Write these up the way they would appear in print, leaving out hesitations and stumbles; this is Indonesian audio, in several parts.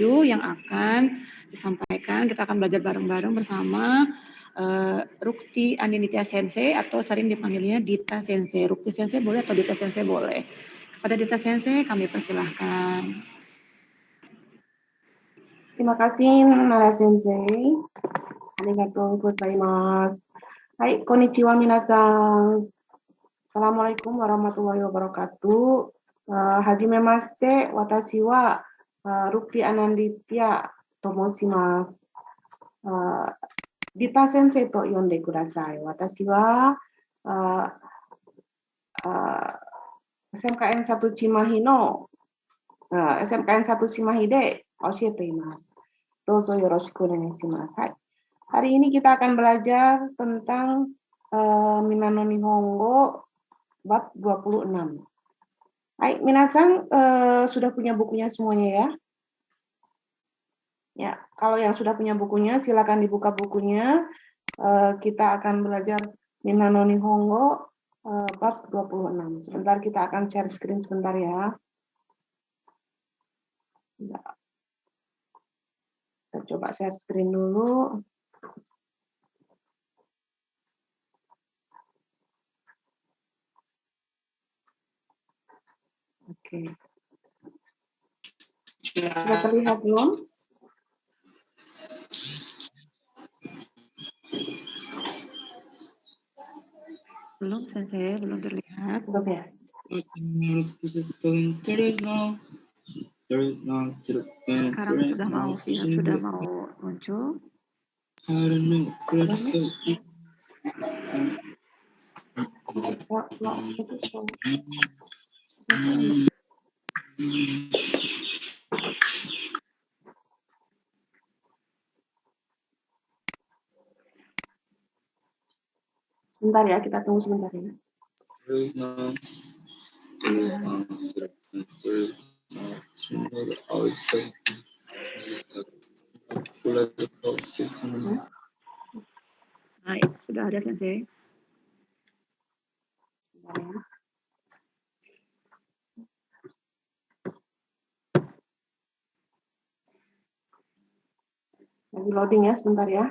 7 yang akan disampaikan. Kita akan belajar bareng-bareng bersama Rukti Anindita Sensei atau sering dipanggilnya Dita Sensei. Rukti Sensei boleh atau Dita Sensei boleh. Pada Dita Sensei kami persilahkan. Terima kasih Nara Sensei. Arigatou gozaimasu. Hai, konnichiwa minasan. Assalamualaikum warahmatullahi wabarakatuh. Hajimemashite, watashi wa Rukti Anindita tomoshimasu. Dita Sensei to yonde kudasai. Watashi wa SMKN 1 Cimahi no SMKN 1 Cimahi de oshiete imasu. Dozo yoroshiku onegaishimasu. Hai. Hari ini kita akan belajar tentang Minano Nihongo bab 26. Hai, minasan sudah punya bukunya semuanya ya? Ya, kalau yang sudah punya bukunya silakan dibuka bukunya. Kita akan belajar Minano Nihongo bab 26. Sebentar kita akan share screen sebentar ya. Kita coba share screen dulu. Oke. Sudah terlihat belum? Belum, Sensei, belum terlihat. Belum ya? Sekarang sudah mau muncul. Sebentar ya, kita tunggu sebentar ya. Baik, sudah ada Sensei. Lagi loading ya, sebentar ya.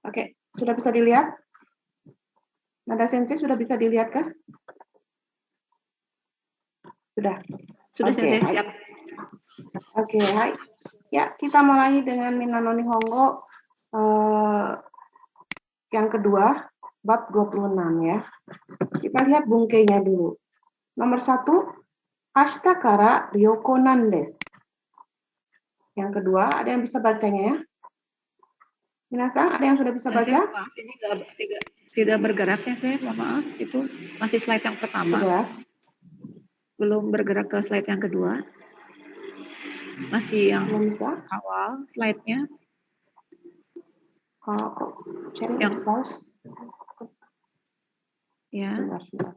Oke, sudah bisa dilihat? Nada Sensei sudah bisa dilihat kah? Sudah. Sudah Oke, Sensei, hai. siap. Oke, hai. Ya, kita mulai dengan Minano Nihongo yang kedua, bab 26 ya. Kita lihat bungkainya dulu. Nomor 1, Ashita kara ryoko nan desu. Yang kedua, ada yang bisa bacanya ya? Minasan, ada yang sudah bisa baca? Maaf, ini tidak bergerak Sensei, maaf. Itu masih slide yang pertama. Sudah. Belum bergerak ke slide yang kedua. Masih yang Belum bisa? awal slide-nya. Sharing Yang pause. Ya. Sebentar.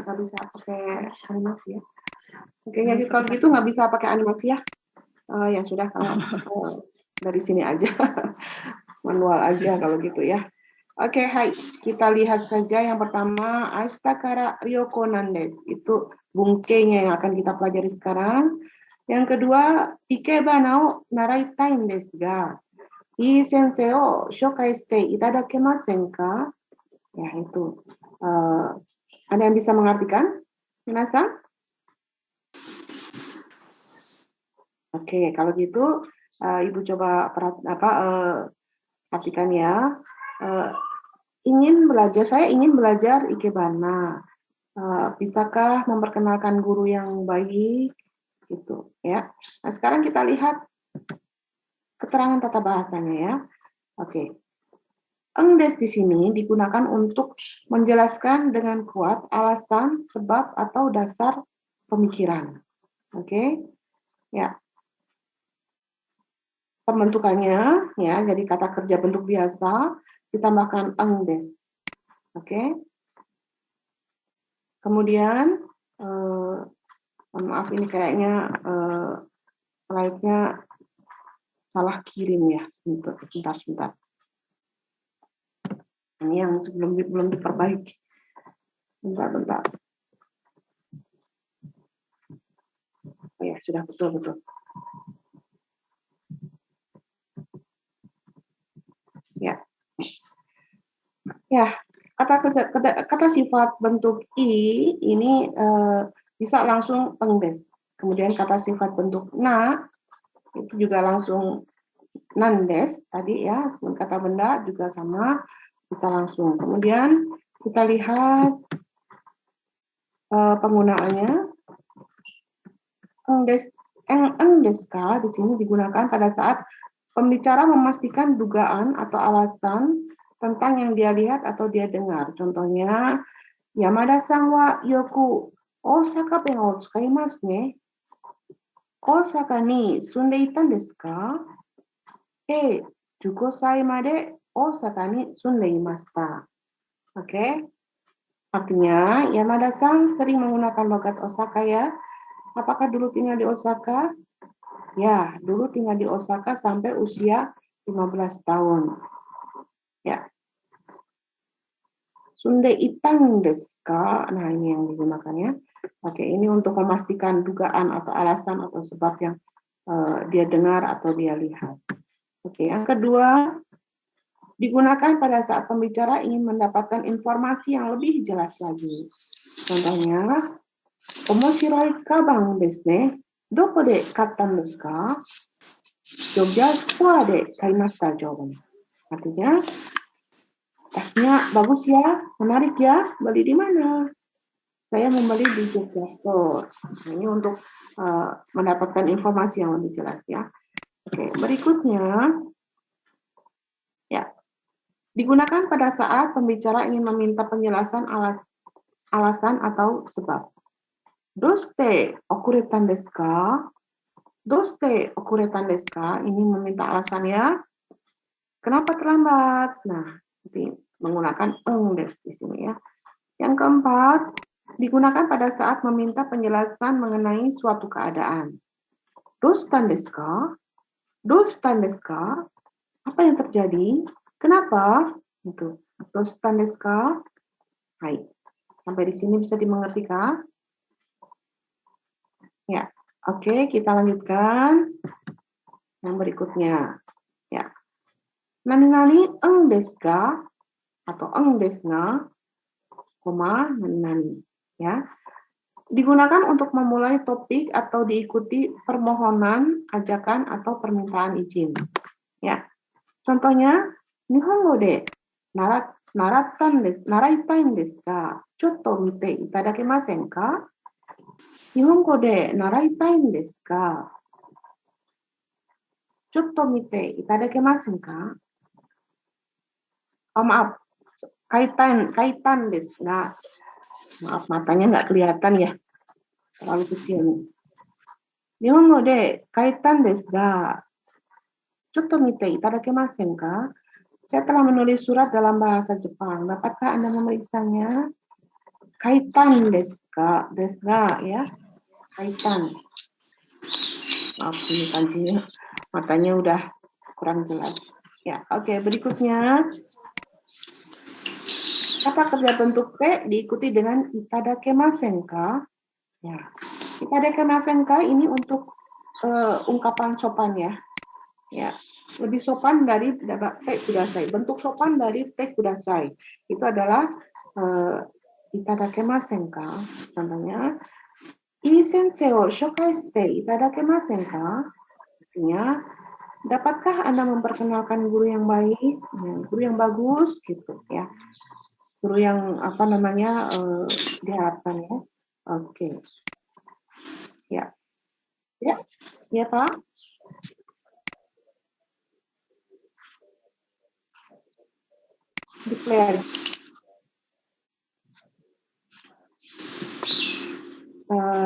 Nggak bisa pakai animasi ya. Oke, jadi kalau gitu nggak bisa pakai animasi ya. Ya sudah, kalau dari sini aja. Manual aja kalau gitu ya. Oke, hai. Kita lihat saja yang pertama, Ashita kara ryoko nan desu. Itu bungkainya yang akan kita pelajari sekarang. Yang kedua, ikebana o naraitai desu ga, ii sensei o shokai shite itadakemasen ka? Ya, itu. Ada yang bisa mengartikan? Minasan? Oke, kalau gitu Ibu coba perhatikan ya. Saya ingin belajar ikebana. Bisakah memperkenalkan guru yang baik? Gitu ya. Nah, sekarang kita lihat keterangan tata bahasanya ya. Oke. Engdes di sini digunakan untuk menjelaskan dengan kuat alasan, sebab atau dasar pemikiran. Oke. Ya. pembentukannya ya, jadi kata kerja bentuk biasa ditambahkan eng des. Oke. Kemudian maaf ini kayaknya slide-nya salah kirim ya. Sebentar. Ini yang belum diperbaiki. Bentar. Oh ya, sudah betul. Ya, kata sifat bentuk i ini bisa langsung engdes. Kemudian kata sifat bentuk na itu juga langsung nandes tadi ya. Kata benda juga sama, bisa langsung. Kemudian kita lihat penggunaannya. Engdeska di sini digunakan pada saat pembicara memastikan dugaan atau alasan tentang yang dia lihat atau dia dengar. Contohnya, Yamada-san wa yoku Osaka ben o tsukaimasu ne. Osaka ni sunde itan desu ka? 15 歳まで Osaka ni sunde imashita. Oke. Artinya, Yamada-san sering menggunakan logat Osaka ya. Apakah dulu tinggal di Osaka? Ya, dulu tinggal di Osaka sampai usia 15 tahun. Ya. Sunde itang desu ka? Nah, ini yang digunakannya. Oke, ini untuk memastikan dugaan atau alasan atau sebab yang dia dengar atau dia lihat. Oke, yang kedua, digunakan pada saat pembicara ingin mendapatkan informasi yang lebih jelas lagi. Contohnya, omoshiroi kabang desu ne. Doko de kattan desu ka? Jogja Store de kaimashita jawabannya. Artinya, tasnya bagus ya, menarik ya, beli di mana? Saya membeli di Jogja Store. Ini untuk mendapatkan informasi yang lebih jelas ya. Oke, berikutnya, ya, digunakan pada saat pembicara ingin meminta penjelasan alasan atau sebab. Doste okuretan desu ka? Doste okuretan desu ka? Ini meminta alasannya. Kenapa terlambat? Nah, menggunakan eng des di sini ya. Yang keempat, digunakan pada saat meminta penjelasan mengenai suatu keadaan. Dostan desu ka? Dostan desu ka? Apa yang terjadi? Kenapa? Itu. Dostan desu ka? Hai. Sampai di sini bisa dimengerti kah? Ya. Oke, kita lanjutkan. Yang berikutnya. Ya. Nani-nani eng desu ka? Atau eng desu nga? Koma nani-nani. Ya. Digunakan untuk memulai topik atau diikuti permohonan, ajakan, atau permintaan izin. Ya. Contohnya, Nihongo de naraitain desu ka? Chotto mite itadakimasen ka? Nihongo de naraitain desu ka? Chotto mite itadakimasen ka? Oh, maaf. Kaitan desu ga. Maaf, matanya nggak kelihatan ya. Terlalu kecil nih. Nihongo de kaitan desu ga. Chotto mite itadakimasen ka? Saya telah menulis surat dalam bahasa Jepang. Dapatkah Anda memeriksanya? Kaitan desu ga ya. Kaitan. Maaf, ini kancinya. Matanya udah kurang jelas. Ya, oke. Berikutnya. Kata kerja bentuk P diikuti dengan itadakimasen ka? Ya. Itadakimasen ka ini untuk ungkapan sopan ya. Ya. Lebih sopan dari te kudasai. Bentuk sopan dari te kudasai. Itu adalah itadakimasen ka? Contohnya, ii sensei o shokai shite itadakimasen ka? Artinya, dapatkah Anda memperkenalkan guru yang baik, guru yang bagus gitu ya. Guru yang apa namanya diharapkan ya. Oke. Ya. Ya. Ya, Pak. Display.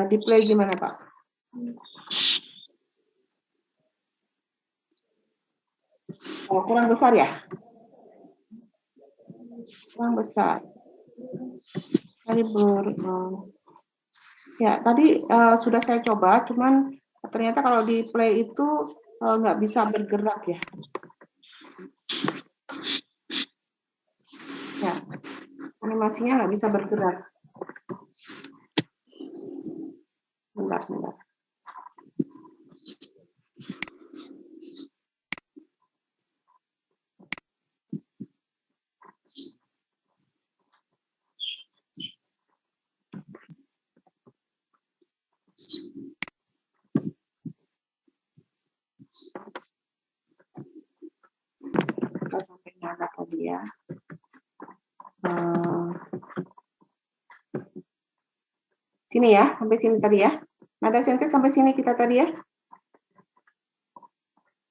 Display gimana, Pak? Oh, kurang besar ya? Kurang besar. Kaliber. Ya, tadi sudah saya coba, cuman ternyata kalau di play itu nggak bisa bergerak ya. Ya, animasinya nggak bisa bergerak. Bentar. Kita sampai nyala tadi ya. Sini ya, sampai sini tadi ya. Nada sensei sampai sini kita tadi ya.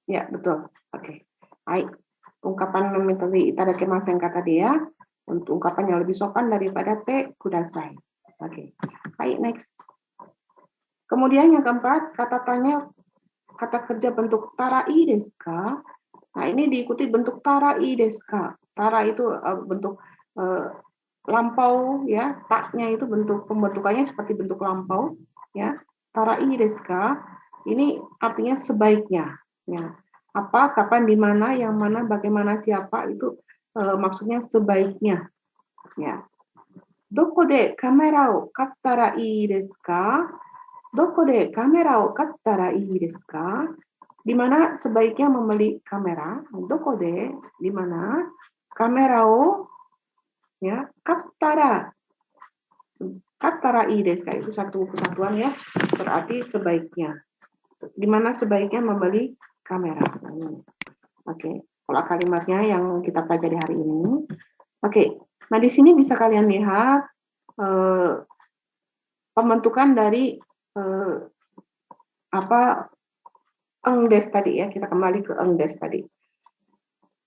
Ya, betul. Oke. Baik. Ungkapan tadi itadakimasen kata dia. Untuk ungkapan yang lebih sopan daripada te kudasai. Oke. Baik, next. Kemudian yang keempat, kata tanya, kata kerja bentuk tarai desu ka? Nah, ini diikuti bentuk tarai desu ka. Tara itu bentuk lampau ya, taknya itu bentuk pembentukannya seperti bentuk lampau ya. Tarai desu ka? Ini artinya sebaiknya ya. Apa, kapan, di mana, yang mana, bagaimana, siapa itu maksudnya sebaiknya ya. Doko de kamera o kattara ii desu ka? Doko de kamera o kattara ii desu ka? Di mana sebaiknya membeli kamera? Doko de, di mana? Kamera o ya, kattara. Kattara ii desu ka itu satu kesatuan ya, berarti sebaiknya. Di mana sebaiknya membeli kamera. Oke, pola kalimatnya yang kita pelajari hari ini. Oke, nah di sini bisa kalian lihat pembentukan dari engdes tadi ya. Kita kembali ke engdes tadi.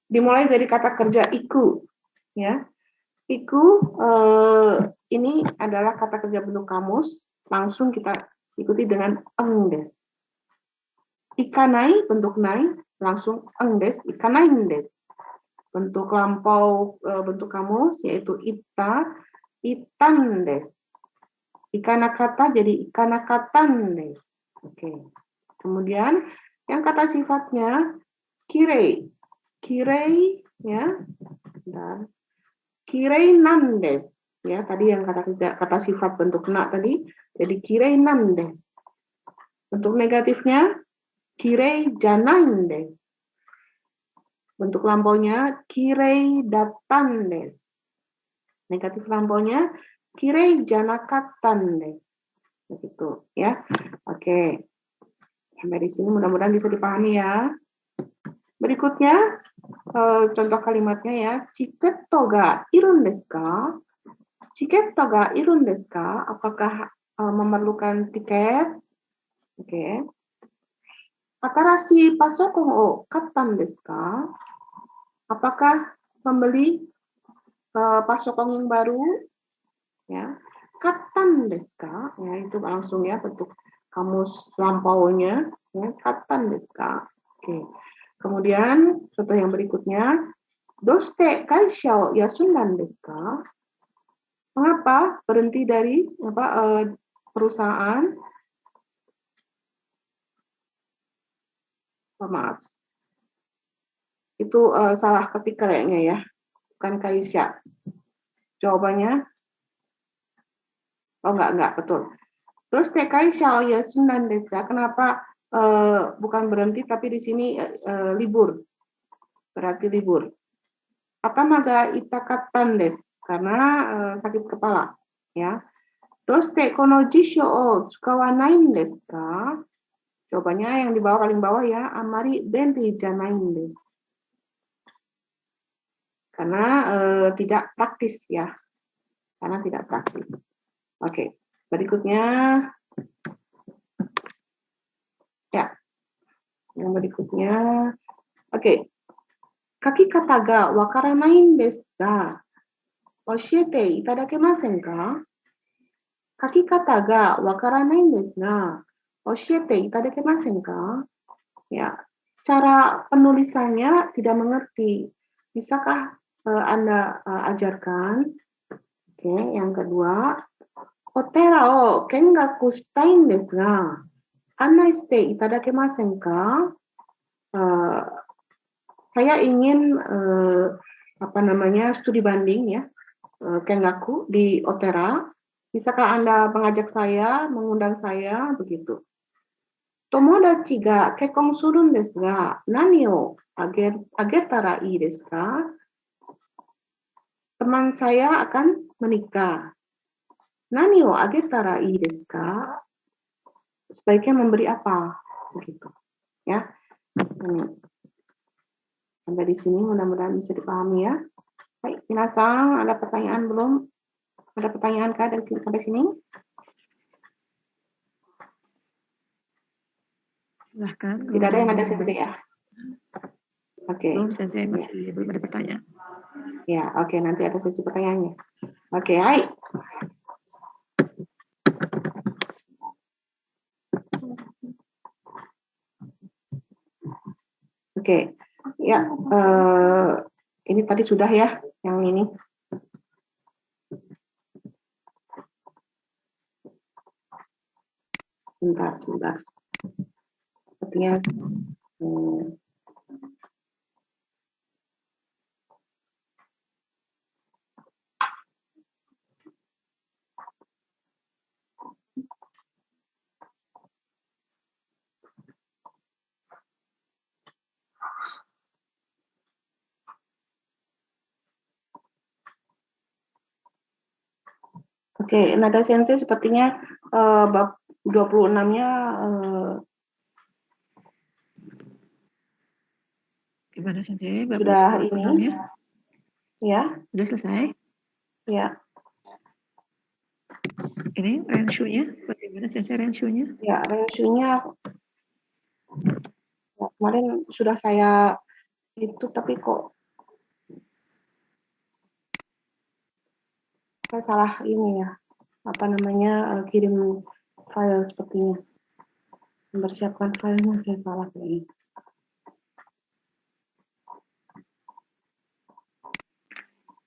Dimulai dari kata kerja iku, ya. Iku ini adalah kata kerja bentuk kamus. Langsung kita ikuti dengan engdes. Ikanai bentuk nai, langsung engdes, ikanai endes. Bentuk lampau bentuk kamus yaitu ita, itandes. Ikanakata jadi ikanakatan. Oke. Kemudian yang kata sifatnya kirei. Kirei ya. Dan kirei nandes. Ya, tadi yang kata sifat bentuk na tadi jadi kirei nandes. Bentuk negatifnya kirei janandes. Bentuk lampaunya kirei datandes. Negatif lampaunya kirei janakatandes. Begitu ya. Oke. Sampai di sini mudah-mudahan bisa dipahami ya. Berikutnya contoh kalimatnya ya. Chiketo ga irun desu ka? Chiketo ga irun desu ka? Apakah memerlukan tiket? Oke. Atarashi pasokon o kattan desu ka? Apakah membeli pasokon yang baru? Ya. Kattan desu ka? Ya, itu langsung ya bentuk kamus lampaunya. Ya, kattan desu ka? Oke. Kemudian contoh yang berikutnya, doste kaisha o yasundan desu ka? Mengapa berhenti dari perusahaan? Maaf. Itu salah ketik kayaknya ya. Bukan kaisha. Jawabannya enggak, betul. Doste kaisha o yasundan desu ka? Kenapa bukan berhenti tapi di sini libur? Berarti libur. Atama ga itakatan desu, karena sakit kepala, ya. Doste kono jisho o tsukawanai desu ka? Jawabannya yang di bawah, paling bawah ya, amari benri janain desu. Karena tidak praktis ya. Karena tidak praktis. Oke, berikutnya ya. Yang berikutnya oke. Kaki kata ga wakaranai desu ga oshiete itadakemasen ka? Kaki kata ga wakaranai desu ga oshiete itadakemasen ka? Ya, cara penulisannya tidak mengerti. Bisakah Anda ajarkan? Oke, yang kedua, Otera o kengaku shitai n desu ga, annai shite itadakemasen ka? Saya ingin studi banding ya, kengaku di Otera. Bisakah Anda mengajak saya, mengundang saya begitu? Tomodachi ga kekkon suru n desu ga, nani o agetara ii desu ka? Teman saya akan menikah. Nani o agetara ii desu ka? Sebaiknya memberi apa? Begitu. Ya. Sampai di sini mudah-mudahan bisa dipahami ya. Baik, minasan, ada pertanyaan belum? Ada pertanyaan kah dari sini sampai sini? Silahkan. Tidak ada yang ada sensei ya? Oke. Belum, sensei masih belum ada pertanyaan. Ya, oke, nanti ada sesi pertanyaannya. Oke, hai. Oke, ya, ini tadi sudah ya, yang ini. Sebentar. Sepertinya oke, nada sensei sepertinya bab 26-nya Gimana sensei? sudah ini ya? Sudah selesai? Ya. Ini renshu-nya? Bagaimana sensei renshu-nya? Ya, renshu-nya ya, kemarin sudah saya itu, tapi kok saya salah ini ya, kirim file sepertinya, mempersiapkan filenya saya salah kayaknya.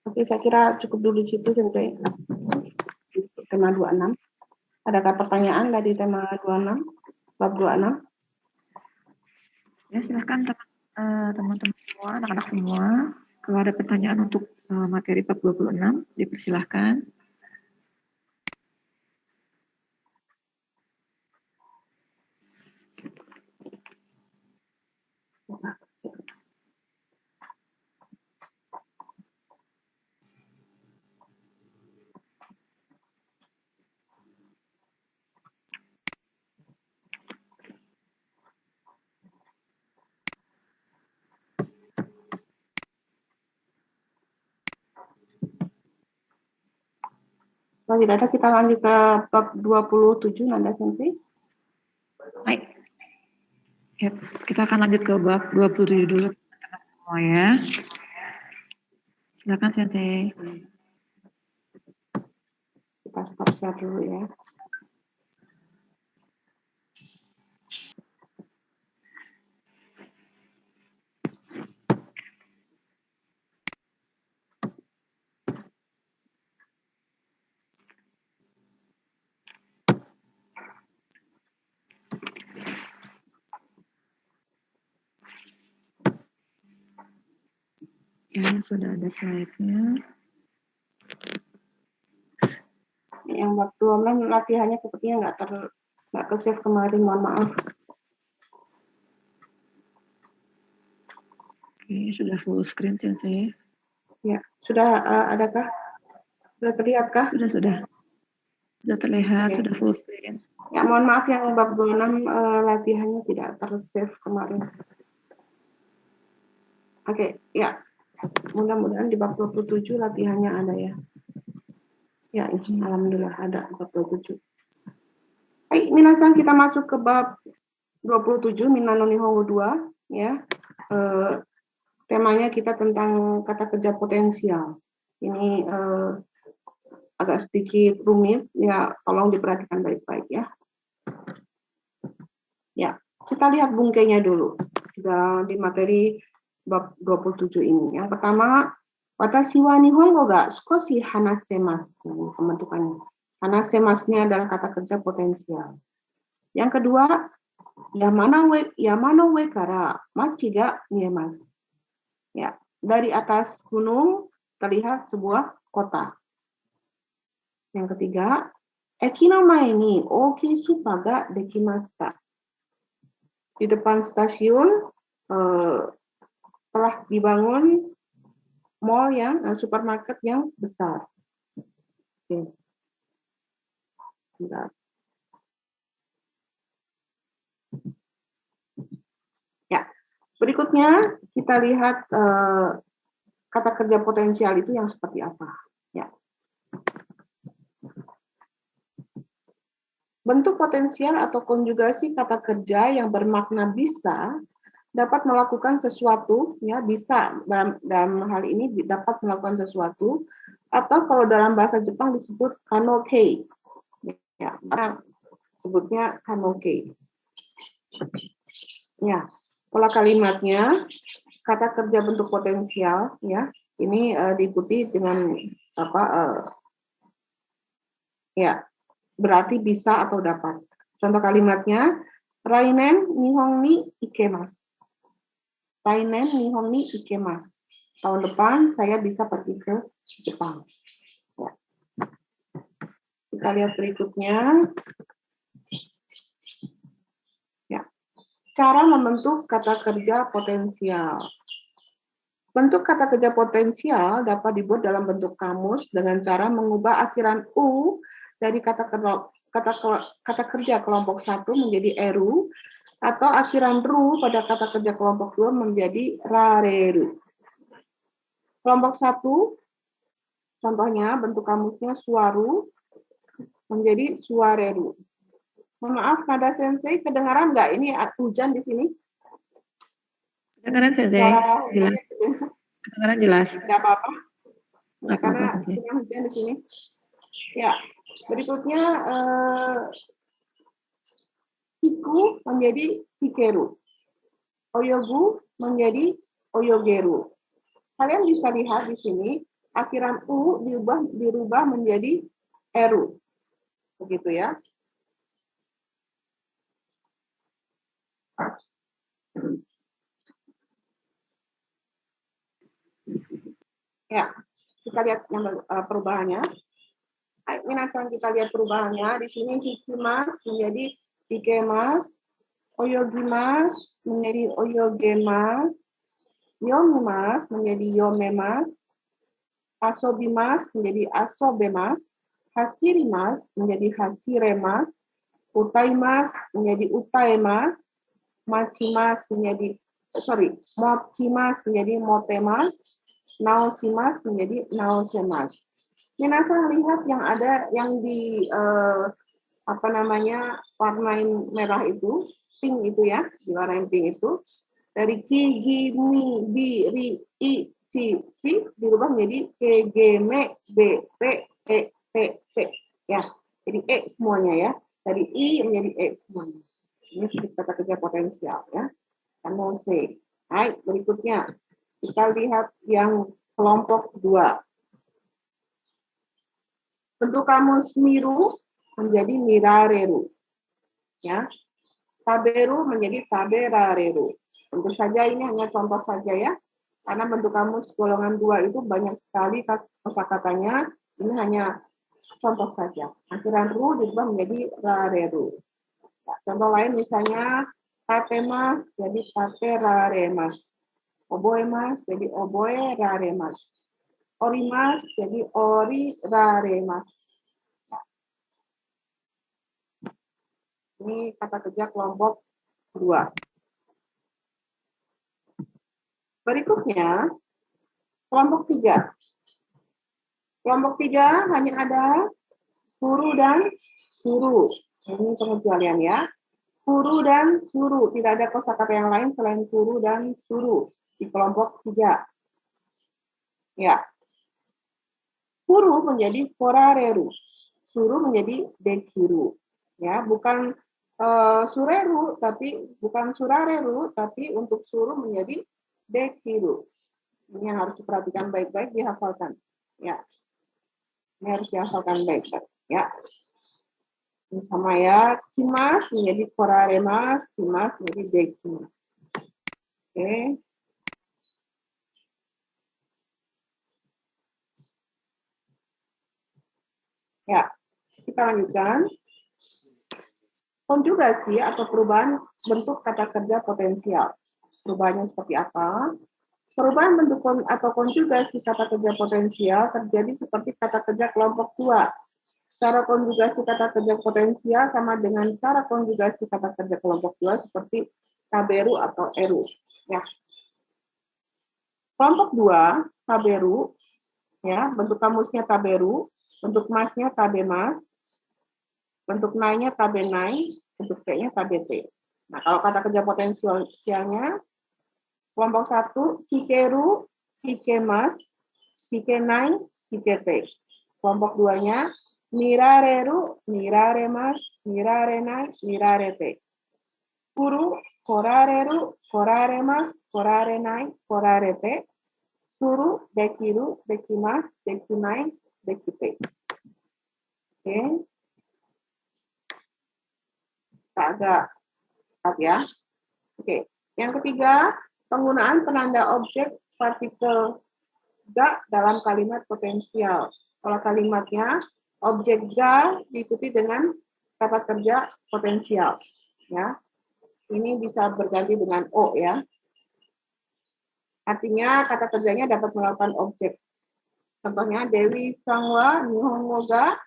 Oke, saya kira cukup dulu di situ sampai tema 26. Adakah pertanyaan dari tema 26, bab 26? Ya, silahkan teman-teman semua, anak-anak semua. Kalau ada pertanyaan untuk materi bab 26, dipersilahkan. Kalau tidak ada, kita lanjut ke bab 27, Nanda Sensei. Baik. Ya, kita akan lanjut ke bab 27 dulu, teman-teman semua ya. Silakan Sensei. Kita stop share dulu ya. Ya, sudah ada slide-nya. Yang waktu online latihannya sepertinya nggak ke-save kemarin, mohon maaf. Oke, sudah full screen Sensei. Ya, sudah adakah? Sudah terlihatkah? Sudah. Sudah terlihat, Oke. sudah full screen. Ya, mohon maaf yang bab 26 latihannya tidak ter-save kemarin. Oke, ya. Mudah-mudahan di bab 27 latihannya ada ya. Ya, alhamdulillah ada bab 27. Baik, minasan, kita masuk ke bab 27, Minna no Nihongo 2 ya. Temanya kita tentang kata kerja potensial. Ini agak sedikit rumit, ya tolong diperhatikan baik-baik ya. Ya, kita lihat bungkainya dulu. di materi bab 27 ini. Yang pertama, watashi wa nihongo ga sukoshi hanasemasu, pembentukannya. Hanasemasu ini adalah kata kerja potensial. Yang kedua, yamano we kara machi ga miemasu. Ya, dari atas gunung terlihat sebuah kota. Yang ketiga, eki no mae ni oki supa ga dekimashita. Di depan stasiun telah dibangun mall supermarket yang besar. Oke. Ya, berikutnya kita lihat kata kerja potensial itu yang seperti apa. Ya. Bentuk potensial atau konjugasi kata kerja yang bermakna bisa dapat melakukan sesuatu, ya bisa dalam hal ini dapat melakukan sesuatu, atau kalau dalam bahasa Jepang disebut kanoke, ya, sebutnya kanoke. Ya, pola kalimatnya kata kerja bentuk potensial, ya ini diikuti dengan ya berarti bisa atau dapat. Contoh kalimatnya, Rainen nihon ni ikemasu. Rainen nihon ni ikemasu. Tahun depan saya bisa pergi ke Jepang. Ya. Kita lihat berikutnya. Ya. Cara membentuk kata kerja potensial. Bentuk kata kerja potensial dapat dibuat dalam bentuk kamus dengan cara mengubah akhiran u dari kata kerja kelompok 1 menjadi eru, atau akhiran ru pada kata kerja kelompok 2 menjadi rareru. Kelompok 1, contohnya bentuk kamusnya suaru menjadi suareru. Mohon maaf, Nada Sensei, kedengaran nggak ini hujan di sini? Kedengaran Sensei, jelas. Kedengaran jelas. Nggak apa-apa. Ya, karena hujan di sini. Ya, berikutnya hiku menjadi hikeru, oyogu menjadi oyogeru. Kalian bisa lihat di sini akhiran u dirubah menjadi eru, begitu ya. Ya, kita lihat yang perubahannya. Minasan, kita lihat perubahannya. Di sini hikimas menjadi hikemas, oyogimas menjadi oyogemas, yomimas menjadi yomemas, asobimas menjadi asobemas, hasirimas menjadi hasiremas, utaimas menjadi utaemas, mochimas menjadi motemas, naosimas menjadi naosemas. Minasan lihat yang ada yang di warnain merah itu, pink itu ya, diwarnain pink itu, dari ki, gi, mi, bi, ri, i, ci, si dirubah menjadi ke, g, me, b, p, e, t, c. Ya, jadi e semuanya ya. Dari i menjadi e semuanya. Ini kata kerja potensial ya. Kamu C. Baik, berikutnya kita lihat yang kelompok 2. Bentuk kamus miru menjadi mirareru. Ya. Taberu menjadi taberareru. Tentu saja ini hanya contoh saja ya. Karena bentuk kamus golongan 2 itu banyak sekali kosakatanya. Ini hanya contoh saja. Akhiran ru dirubah menjadi rareru. Ya, contoh lain misalnya tatemas jadi tateraremas. Oboemas jadi oboe raremas. Orimas jadi ori raremas. Ini kata kerja kelompok 2. Berikutnya, kelompok 3. Kelompok 3 hanya ada huru dan suru. Ini pengecualian ya. Huru dan suru. Tidak ada kosakata yang lain selain huru dan suru di kelompok 3. Ya. Huru menjadi forareru. Suru menjadi dekiru. Ya, bukan sureru, tapi bukan surareru, tapi untuk suru menjadi dekiru. Ini yang harus diperhatikan baik-baik, dihafalkan. Ya, ini harus dihafalkan baik-baik. Ya, ini sama ya. Kimas menjadi koraremas, kimas menjadi dekimas. Oke. Ya, kita lanjutkan. Konjugasi atau perubahan bentuk kata kerja potensial. Perubahannya seperti apa? Perubahan bentuk atau konjugasi kata kerja potensial terjadi seperti kata kerja kelompok 2. Cara konjugasi kata kerja potensial sama dengan cara konjugasi kata kerja kelompok 2 seperti taberu atau eru. Ya. Kelompok 2, taberu, ya, bentuk kamusnya taberu, bentuk masnya tabemas, bentuk nainya tabenai, bentuk t-nya tabete. Nah, kalau kata kerja potensialnya, kelompok 1, kikeru, kikemas, kikenai, kikete. Kelompok 2-nya, mirareru, miraremas, mirarenai, mirarete. Kuru, korareru, koraremas, korarenai, korarete. Suru, dekiru, dekimas, dekinai, dekite. Oke. Kita agak cepat ya. Oke. Yang ketiga, penggunaan penanda objek partikel ga dalam kalimat potensial. Kalau kalimatnya objek ga diikuti dengan kata kerja potensial. Ya, ini bisa berganti dengan o ya. Artinya kata kerjanya dapat melakukan objek. Contohnya Dewi Sangwa Nihongo ga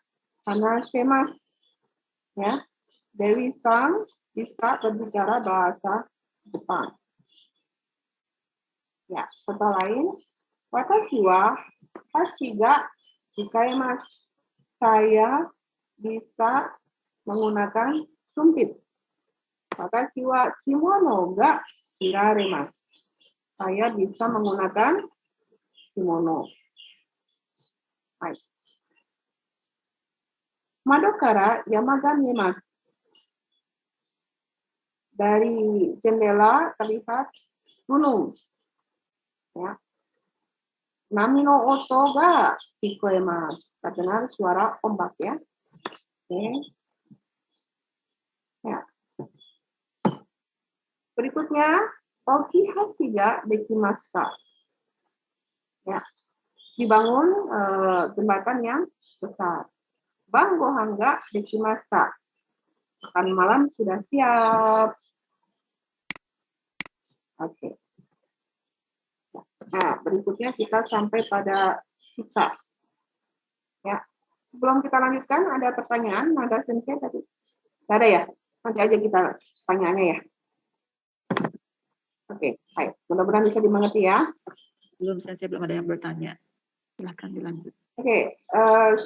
hanasemasu. Ya, Dewi Sang bisa berbicara bahasa Jepang. Ya, contoh lain, watashi wa hashi ga shikaimasu. Saya bisa menggunakan sumpit. Watashi wa kimono ga hiraremasu. Saya bisa menggunakan kimono. Baik. Madokara yamaga miemasu. Dari jendela terlihat gunung. Ya. Nami no oto ga kikoemasu. Terdengar suara ombak ya. Oke. Ya. Berikutnya, oki hashi ga dekimasu ka. Ya. Dibangun jembatan yang besar. Bang gohan ga dekimasu ka. Makan malam sudah siap. Oke. Nah, berikutnya kita sampai pada sika. Ya. Sebelum kita lanjutkan, ada pertanyaan, ada sensei tadi. Tidak ada ya? Nanti aja kita pertanyaannya ya. Oke, baik. Mudah-mudahan bisa dimengerti ya. Belum, sensei belum ada yang bertanya. Silahkan dilanjut. Oke,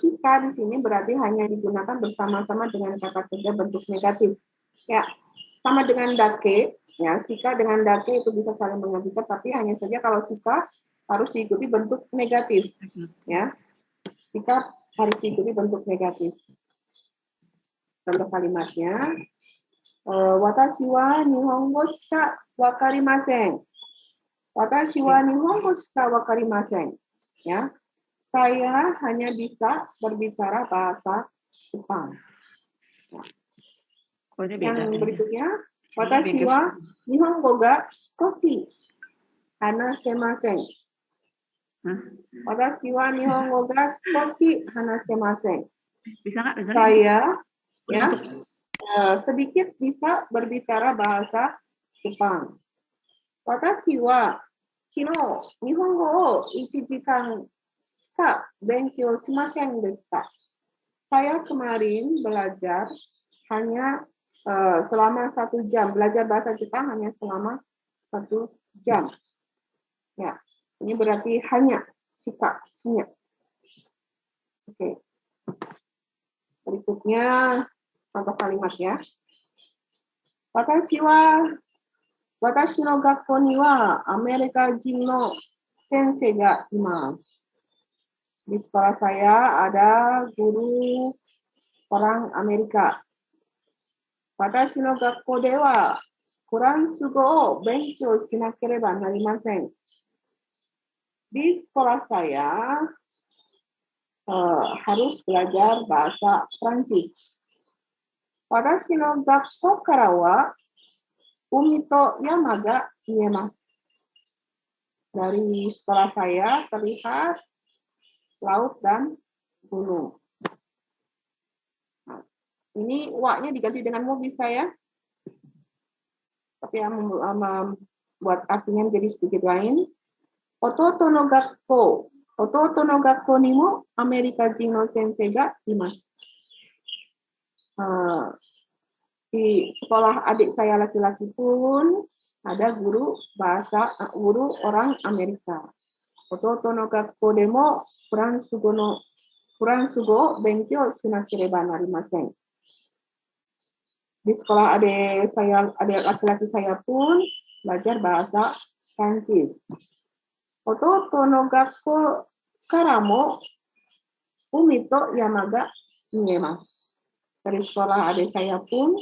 sika di sini berarti hanya digunakan bersama-sama dengan kata kerja bentuk negatif. Ya, sama dengan dake, ya, sika dengan dake itu bisa saling mengertikan, tapi hanya saja kalau sika harus diikuti bentuk negatif, ya. Sika harus diikuti bentuk negatif. Contoh kalimatnya, watashi wa nihongo shika wakarimasen. Watashi wa nihongo shika wakarimasen. Ya. Saya hanya bisa berbicara bahasa Jepang. Ya. Oh, ini beda. Yang berikutnya, watashi wa nihongo ga koshi hanasemasen. Watashi wa nihongo ga koshi hanasemasen. Bisa nggak? Saya ya sedikit bisa berbicara bahasa Jepang. Watashi wa kino nihongo o 1 jikan shika benkyou shimasen desu ka. Saya kemarin belajar hanya selama 1 jam. Belajar bahasa Jepang hanya selama 1 jam. Ya, ini berarti hanya shika, hanya. Oke. Berikutnya contoh kalimat ya. Watashi no gakko ni wa Amerika jin no sensei ga imasu. Di sekolah saya ada guru orang Amerika. Watashi no gakkou de wa Furansugo o benkyou shinakereba narimasen. Di sekolah saya harus belajar bahasa Prancis. Watashi no gakkou kara wa umi to yama ga miemasu. Dari sekolah saya terlihat laut dan gunung. Nah, ini wa-nya diganti dengan mu bisa ya. Tapi yang membuat artinya jadi sedikit lain. Ototo no gakkou. Ototo no gakkou ni mo Amerika jin no sensei ga imasu. Di sekolah adik saya laki-laki pun ada guru orang Amerika. Ototo no gakkou de mo Furansugo benkyou shinakereba narimasen. Di sekolah adik laki-laki saya pun belajar bahasa Prancis. Ototo no gakkou kara mo umi to yama ga miemasu. Dari sekolah adik saya pun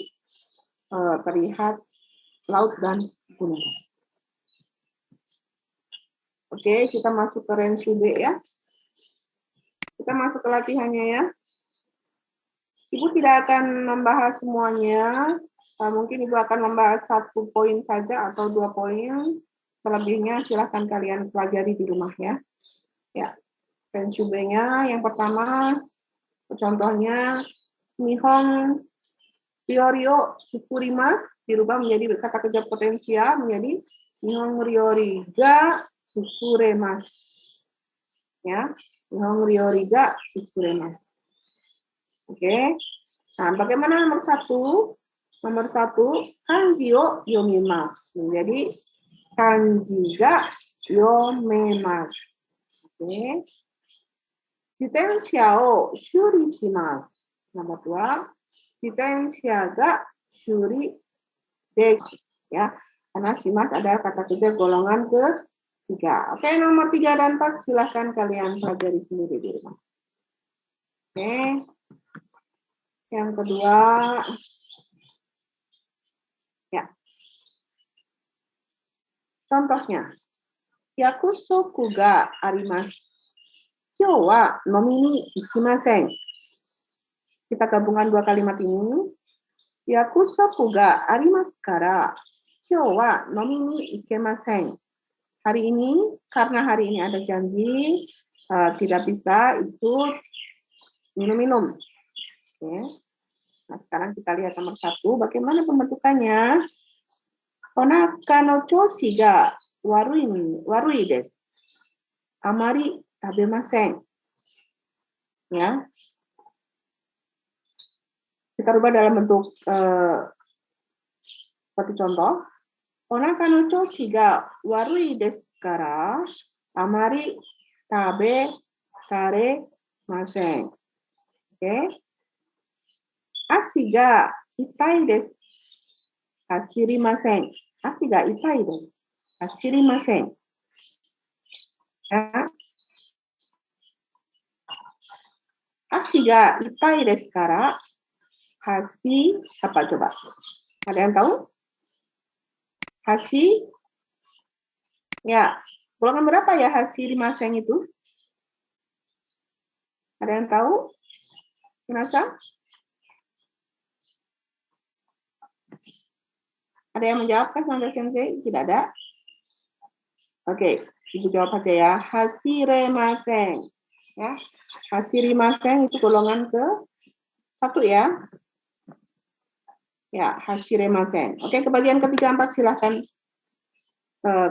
terlihat laut dan gunung. Oke, kita masuk ke Renshu B ya. Kita masuk ke latihannya ya. Ibu tidak akan membahas semuanya. Mungkin Ibu akan membahas 1 poin saja atau 2 poin. Selebihnya silahkan kalian pelajari di rumah ya. Ya, Renshu B-nya yang pertama, contohnya Nihon Ryorio Sukurimasu dirubah menjadi kata kerja potensial menjadi Nihon Ryori ga Sukuremasu. Ya, Nihon Ryori ga Sukuremasu. Oke. Nah, bagaimana nomor 1? Nomor 1, kanji o yomimasu. Jadi kanji ga yomimasu. Oke. Jitensha o shuri shimasu. Nomor 2, jitensha ga shuri desu. Ya, karena shimasu adalah kata kerja golongan ketiga. Oke, nomor 3 dan 4 silahkan kalian pelajari sendiri di rumah. Oke. Yang kedua, ya. Contohnya, yakusoku ga arimasu. Kyou wa nomi ni ikimasen. Kita gabungan 2 kalimat ini. Yakusoku ga arimasu kara, kyou wa nomi ni ikemasen. Hari ini, karena hari ini ada janji, tidak bisa ikut minum-minum. Oke. Nah, sekarang kita lihat nomor 1, bagaimana pembentukannya. Onaka no choushi ga warui desu. Amari tabemasen. Ya. Kita rubah dalam bentuk seperti contoh. Onaka no choushi ga warui desu kara amari tabemasen. Oke. Ashi ga itai desu. Hashirimasen. Ashi ga itai desu. Hashirimasen. Ya. Ashi ga itai desu kara hashi apa coba? Ada yang tahu? Hashi? Ya. Golongan berapa ya hashirimasen itu? Ada yang tahu? Minasa? Ada yang menjawab kan Sandra Sensei? Tidak ada? Oke, Ibu jawab aja ya. Hashiremasen. Ya. Hashirimasen itu golongan ke-1 ya. Ya, hashiremasen. Oke, ke bagian ketiga 4 silahkan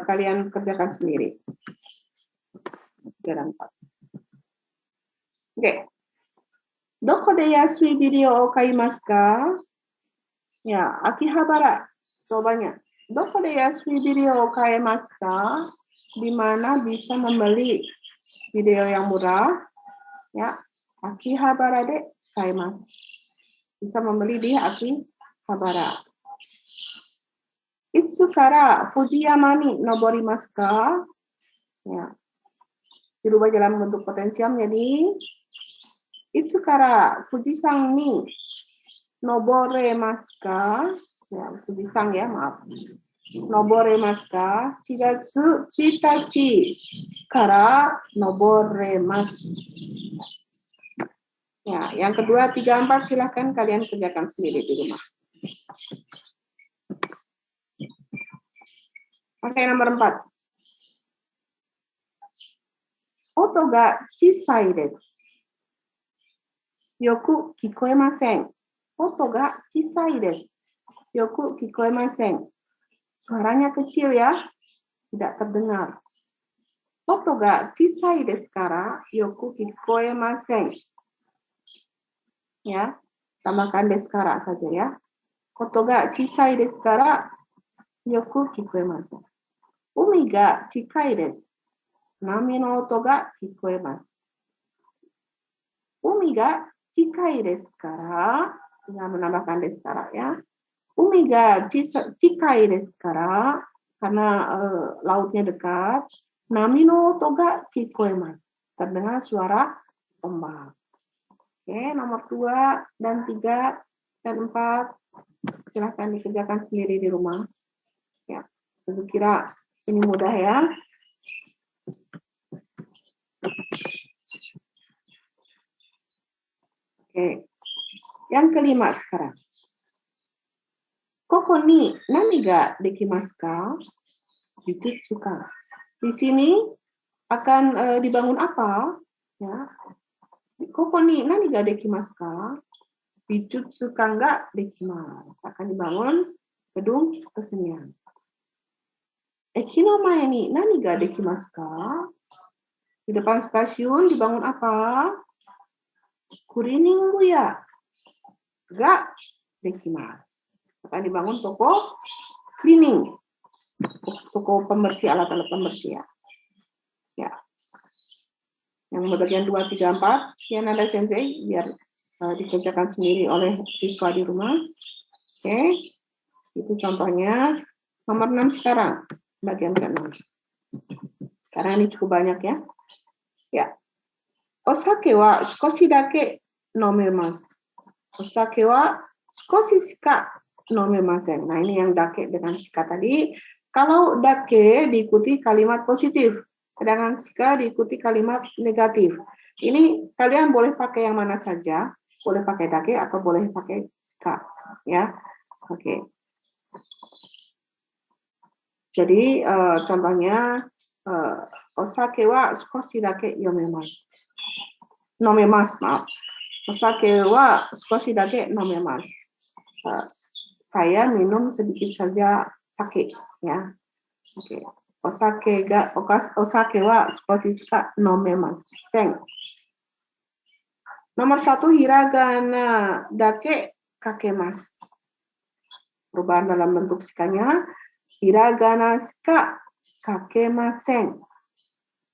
kalian kerjakan sendiri. 3 dan 4. Oke. Doko de yasui video o kaimasu ka? Ya, Akihabara. Jawabannya. Doko de yasui video o kaimasu ka? Di mana bisa membeli video yang murah? Ya, Akihabara de kaimasu. Bisa membeli di Akihabara. Itsu kara Fujiyama ni noborimasu ka? Ya. Dirubah dalam bentuk potensial menjadi Itsu kara Fujisan ni noboremasu ka? Ya, itu bisang ya, maaf. Noboremasu ka? 4月1日からnoboremasu. Ya, yang kedua 3, 4 silahkan kalian kerjakan sendiri di rumah. Oke, nomor 4. Oto ga chisai desu. Yoku kikoemasen. Oto ga chisai desu. Yoku kikoemasen. Suaranya kecil ya, tidak terdengar. Oto ga chisai desu kara yoku kikoemasen. Ya, tambahkan desu kara saja ya. Oto ga chisai desu kara yoku kikoemasen. Umi ga chikai desu. Nami no oto ga kikoemasu. Umi ga chikai desu kara, tinggal menambahkan desu kara ya. Umi ga chikai desu kara, karena lautnya dekat. Nami no oto ga kikoemasu. Terdengar suara ombak. Oke, nomor 2 dan 3 dan 4 silahkan dikerjakan sendiri di rumah. Ya, saya kira ini mudah ya. Oke, yang kelima sekarang. Koko ni nani ga dekimasu ka? Bijutsu ka. Di sini akan dibangun apa? Ya. Koko ni nani ga dekimasu ka? Bijutsu ka ga dekimasu. Akan dibangun gedung kesenian. Eki no mae ni nani ga dekimasu ka? Di depan stasiun dibangun apa? Kuriningu ya. Ga dekimasu. Akan dibangun toko cleaning, toko pembersih, alat-alat pembersih ya. Ya. Yang bagian 2, 3, 4, ya Nanda Sensei, biar dikerjakan sendiri oleh siswa di rumah. Oke, itu contohnya. Nomor 6 sekarang, bagian ke-6. Karena ini cukup banyak ya. Ya. Osake wa sukoshi dake nomemasu. Osake wa sukoshi shika nomemasen. Nah, ini yang dake dengan shika tadi. Kalau dake diikuti kalimat positif, sedangkan shika diikuti kalimat negatif. Ini kalian boleh pakai yang mana saja, boleh pakai dake atau boleh pakai shika, ya. Oke. Jadi contohnya osake wa sukoshi dake yomemasu. Nomemasu, maaf. Osake wa sukoshi dake nomemasu. Saya minum sedikit saja sake ya. Oke. Osake wa sukoshi shika nomemasu. Nomor 1 hiragana dake kakemasu. Perubahan dalam bentuk shikanya hiragana shika kakemasen.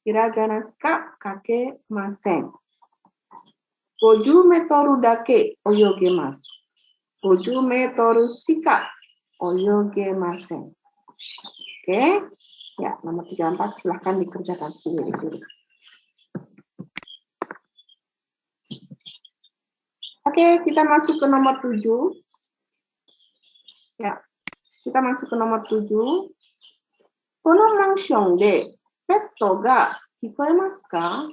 Hiragana shika kakemasen. 50 meter dake oyogemasu. 50 meter shika oyogemasen. Oke. Ya, nomor 3, 4 silahkan dikerjakan sendiri. Oke, kita masuk ke nomor 7. Ya, kita masuk ke nomor 7. Kono mansion de petto ga kikoemasu ka?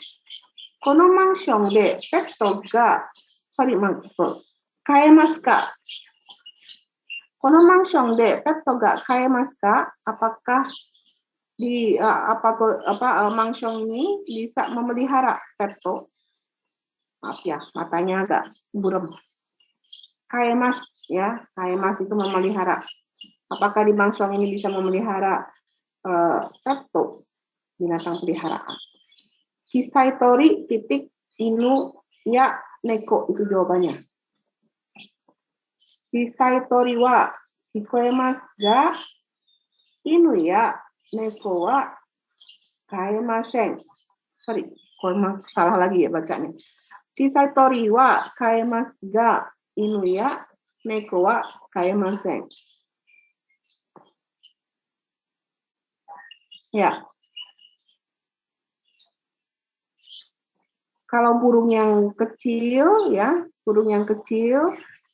Kono mansion de petto ga kaemasu ka? Kono mansion de petto ga kaemasu ka? Apakah di mansion ini bisa memelihara petto? Maaf ya, matanya agak buram. Kaemas ya, kaemas itu memelihara. Apakah di mansion ini bisa memelihara petto, binatang peliharaan? Chisaitori titik inu ya neko, itu jawabannya. Chisaitori wa kikoemasu ga inu ya neko wa kaemasen. Sorry, salah lagi ya bacanya. Chisaitori wa kaemasu ga inu ya neko wa kaemasen. Ya. Kalau burung yang kecil ya, burung yang kecil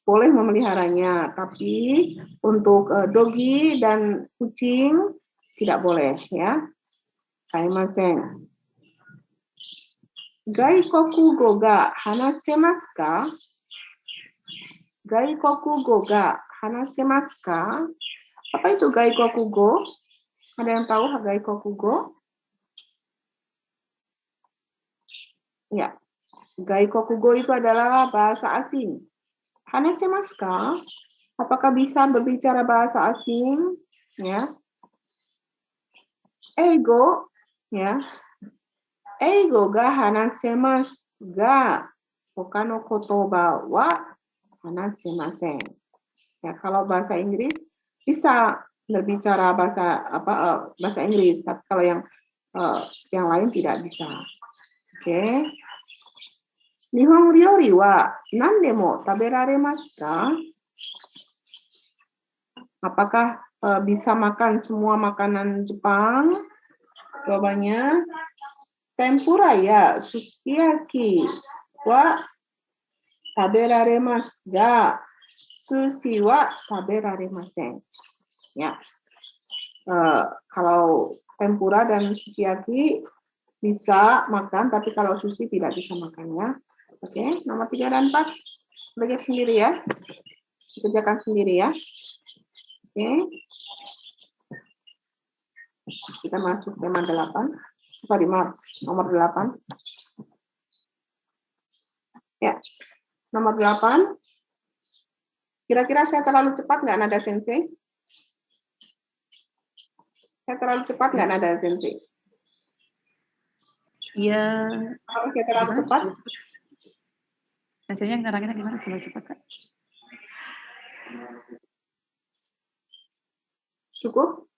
boleh memeliharanya, tapi untuk dogi dan kucing tidak boleh ya. Kaimasen. Gaikoku go ga hanasemasu ka? Gaikoku go ga hanasemasu ka? Apa itu gaikoku go? Ada yang tahu gaikoku go? Ya, gaikoku go itu adalah bahasa asing. Hanasemasu ka? Apakah bisa berbicara bahasa asing? Ya. Eigo, ya. Eigo ga hanasemasu ga hoka no kotoba wa hanasemasen. Ya, kalau bahasa Inggris bisa berbicara bahasa Inggris, tapi kalau yang lain tidak bisa. Oke. Nihon ryori wa nandemo taberaremasu ka? Apakah bisa makan semua makanan Jepang? Jawabannya tempura ya, sukiyaki wa taberaremasu ga sushi wa taberaremasen. Ya. Kalau tempura dan sukiyaki bisa makan, tapi kalau sushi tidak bisa makan ya. Oke, nomor 3 dan 4 belajar sendiri ya. Kerjakan sendiri ya. Oke. Kita masuk tema 8. Sorry, maaf, nomor 8. Ya, nomor 8. Kira-kira saya terlalu cepat nggak nada sensei? Saya terlalu cepat nggak nada sensei? Iya. Kalau saya terlalu cepat? Biasanya ngerangnya gimana kalau cepat, Kak? Cukup?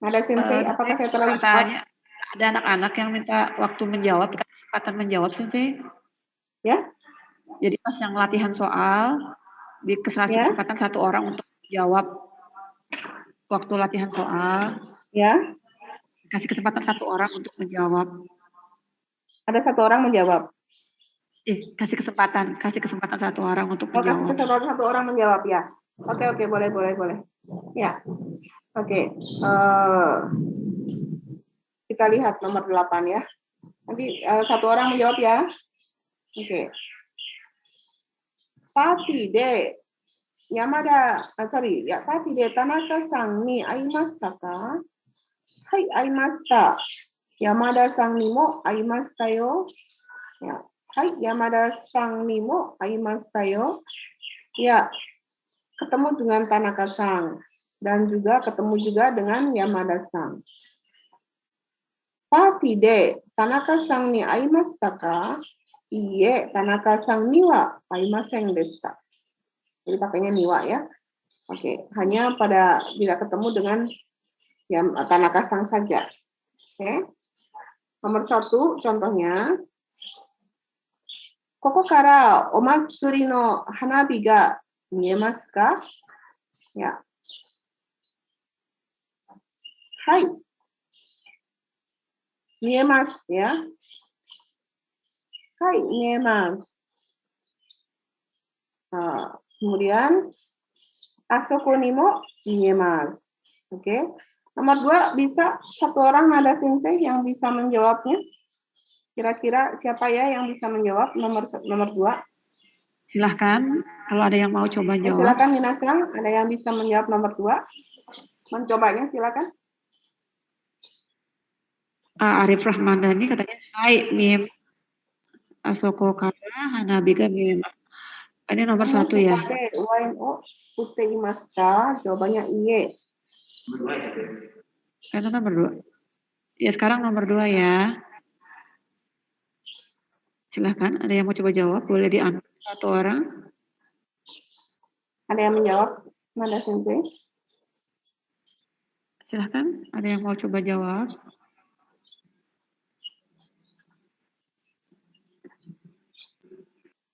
Nada sensei, apakah saya terlalu cepat? Ada anak-anak yang minta waktu menjawab, kesempatan menjawab, sensei. Ya? Jadi pas yang latihan soal, dikasih kesempatan satu orang untuk jawab waktu latihan soal. Ya. Kasih kesempatan satu orang untuk menjawab. Ada satu orang menjawab. Kasih kesempatan satu orang untuk menjawab. Kasih kesempatan satu orang menjawab ya. Oke, boleh. Ya. Oke. Kita lihat nomor 8 ya. Nanti satu orang menjawab ya. Oke. Party de party de Tanaka-san ni aimashita ka? Hai, aimashita. Yamada-san ni mo aimashita yo. Ya. Hai, Yamada-san ni mo aimashita yo. Ya. Ketemu dengan Tanaka-san dan juga ketemu juga dengan Yamada-san. Party de Tanaka-san ni aimashita ka? Iye, Tanaka-san ni wa aimasen deshita. Jadi pakainya niwa ya. Oke, hanya pada tidak ketemu dengan Tanaka-san saja. Oke. Nomor 1 contohnya. Koko kara omatsuri no hanabi ga miemasu ka? Ya. Hai. Miemasu ya. Hai, miemasu. Kemudian asoko ni mo miemasu. Oke. Nomor 2 bisa satu orang nada sensei yang bisa menjawabnya. Kira-kira siapa ya yang bisa menjawab nomor 2? Silahkan, kalau ada yang mau coba jawab. Silakan Minasang, ada yang bisa menjawab nomor 2? Mencobanya silakan. Arif Rahmandani katanya, hai, miem asoko kara hanabiga miem. Ini nomor 1 ya. Jawabannya iye. Itu nomor 2. Ya, sekarang nomor 2 ya. Silahkan, ada yang mau coba jawab, boleh diambil satu orang. Ada yang menjawab, Nada Sensei? Silahkan, ada yang mau coba jawab.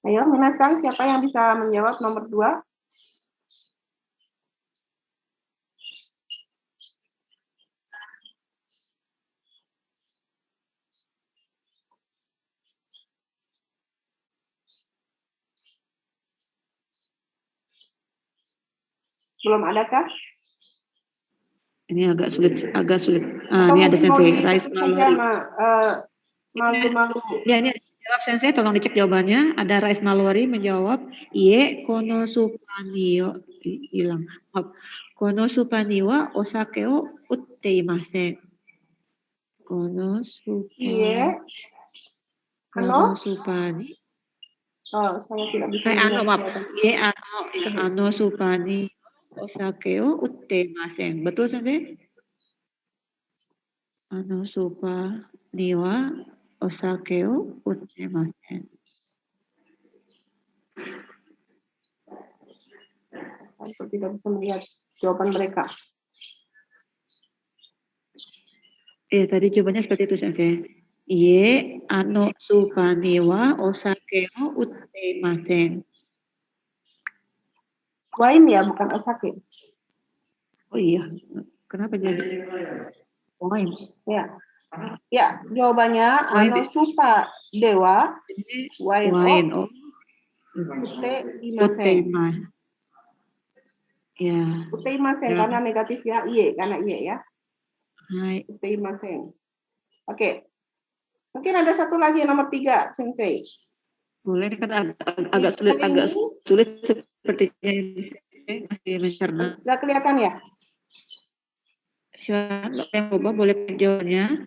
Ayo, Minasang, siapa yang bisa menjawab nomor 2? Belum adakah? Ini agak sulit. Atau Ini ada mungkin mau sensei, rice diketik saja, mallory. malu-malu. Ya, ini jawab sensei, tolong dicek jawabannya. Ada rice mallory menjawab, Ie kono supaniyo hilang. Maaf. Kono supani wa osake o utte imasen. Kono Iya. supani. Oh, saya tidak bisa mendengar. Maaf. Ie ano supani osake o utte imasen. Betul sensei? Ano supani wa osake o utte imasen. Saya tidak bisa melihat jawaban mereka. Tadi jawabannya seperti itu sensei. Ie ano supani wa osake o utte imasen. Wine ya, bukan osake. Oh iya, kenapa jadi wine? Ya, jawabannya ano supa dewa wine Oh, utte utte imasen. imasen. Ya. Utte imasen karena negatif ya, iye, karena iye ya. Hai. Utte imasen. Oke. Mungkin ada satu lagi nomor 3, Sensei. Boleh, ini kan agak sulit sepertinya masih mencerna. Sudah kelihatan ya? Silakan, yang coba boleh menjawabnya.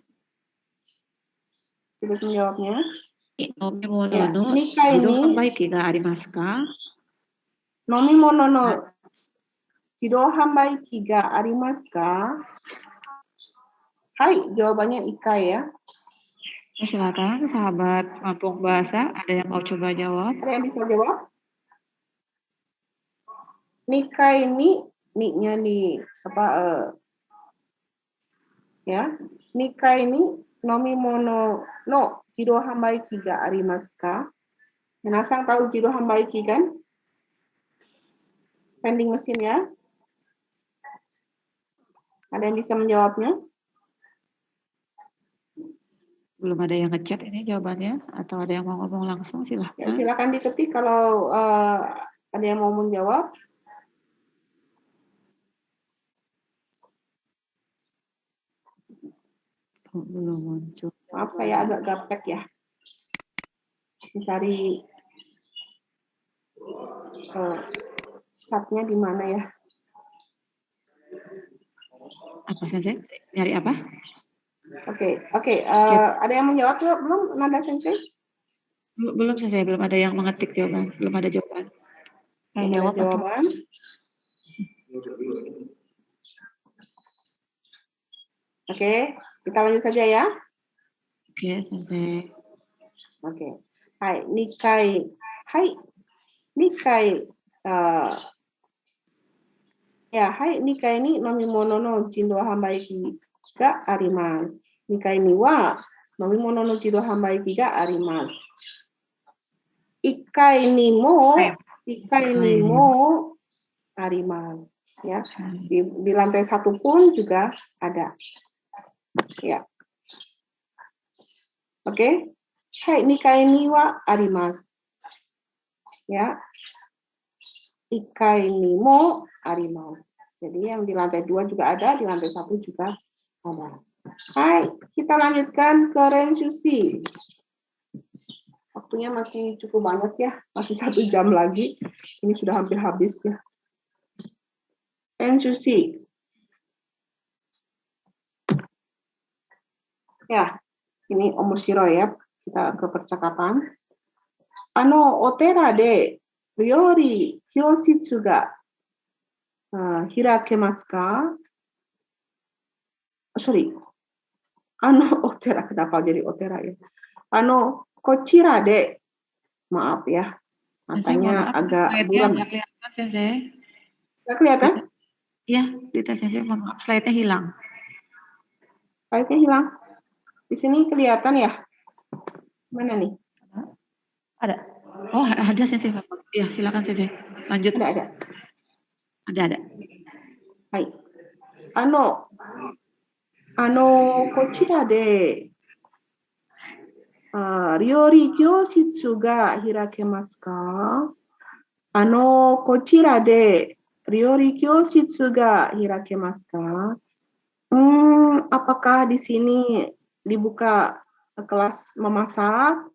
Coba menjawabnya. Nomi monono, Nika ini hidohambai ga arimasu ka? Nomi monono hidohambai ga arimasu ka? Hai, jawabannya Ika ya. Silakan, sahabat Kampung Bahasa, ada yang mau coba jawab? Ada yang bisa jawab? Nika ini, nya di apa? Ya, Nika ini nomi mono no jiro hambaiki ga arimasu ka? Minasang tahu jiro hambaiki kan? Vending mesin ya. Ada yang bisa menjawabnya? Belum ada yang ngechat ini jawabannya, atau ada yang mau ngomong langsung, silahkan. Ya, silakan diketik kalau ada yang mau menjawab. Belum muncul. Maaf, saya agak gaptek ya. Mencari chatnya di mana ya? Apa saja? Nyari apa? Oke. Ada yang menjawab belum? Nada Sensei? Belum selesai, belum ada yang mengetik jawaban, belum ada jawaban. Belum ada jawaban. Oke, kita lanjut saja ya. Oke, Sensei. Oke. Hai, Nikai. Hai, Nikai. Hai, Nikai ni nomi mono no jindo hambaiki ga arimasu. Nikai ni wa nomi mono no jindo hambaiki ga arimasu. Ikai ni mo arimasu. Ya, di lantai 1 pun juga ada. Ya. Oke. Hai, Nikai ni wa arimasu. Ya. Ikai ni mo arimasu. Jadi yang di lantai 2 juga ada, di lantai 1 juga ada. Hai, kita lanjutkan ke Rensushi. Waktunya masih cukup banyak ya, masih 1 jam lagi. Ini sudah hampir habis ya. Rensushi. Ya, ini omoshiro ya. Kita ke percakapan. Otera de ryori kyoshitsu ga hirakemasu ka? Sorry. Otera, kenapa jadi otera ya? Kochira de, maaf ya. Matanya agak buram. Nggak kelihatan, Sensei. Nggak kelihatan? Iya, di tes Sensei, mohon maaf, slide-nya hilang. Slide-nya hilang. Di sini kelihatan ya? Mana nih? Ada. Oh, ada Sensei. Ya, silakan Sensei. Lanjut. Ada. Ada. Hai. Kochira de ryori kyoshitsu ga hirakemasu ka? Kochira de Ryorikyo shitsuga hirakemasu ka? Apakah di sini dibuka kelas memasak?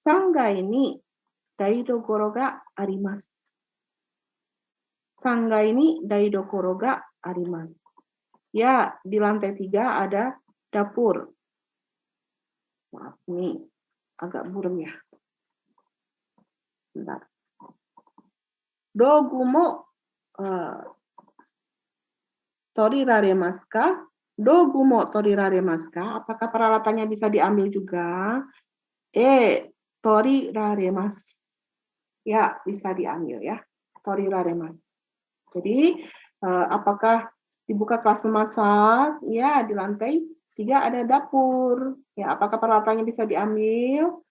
Sangai ni daidokoro ga arimasu. Sangai ni daidokoro ga arimasu. Ya, di lantai 3 ada dapur. Maaf, ini agak buram ya. Bentar. Dogu mo toriraremasu ka? Dogu mo toriraremasu ka? Apakah peralatannya bisa diambil juga? Toriraremasu. Ya, bisa diambil ya. Toriraremasu. Jadi, apakah dibuka kelas memasak? Ya, di lantai 3 ada dapur. Ya, apakah peralatannya bisa diambil?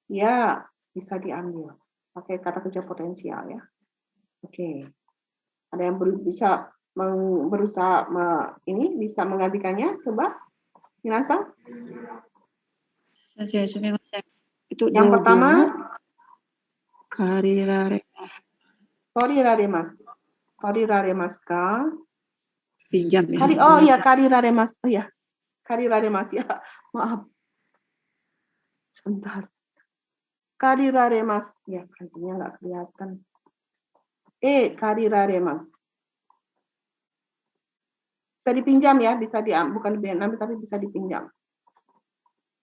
Ya, bisa diambil. Pakai kata kerja potensial ya. Oke. Ada yang bisa berusaha bisa menggantikannya? Coba, Minasa. Itu yang pertama, kariraremasu. Toriraremasu ka? Pinjam ya. Kariraremasu. Oh ya, kariraremasu ya. Maaf. Sebentar. Kariraremasu. Ya, kanjinya nggak kelihatan. Kariraremasu. Bisa dipinjam ya, bisa bukan diambil tapi bisa dipinjam.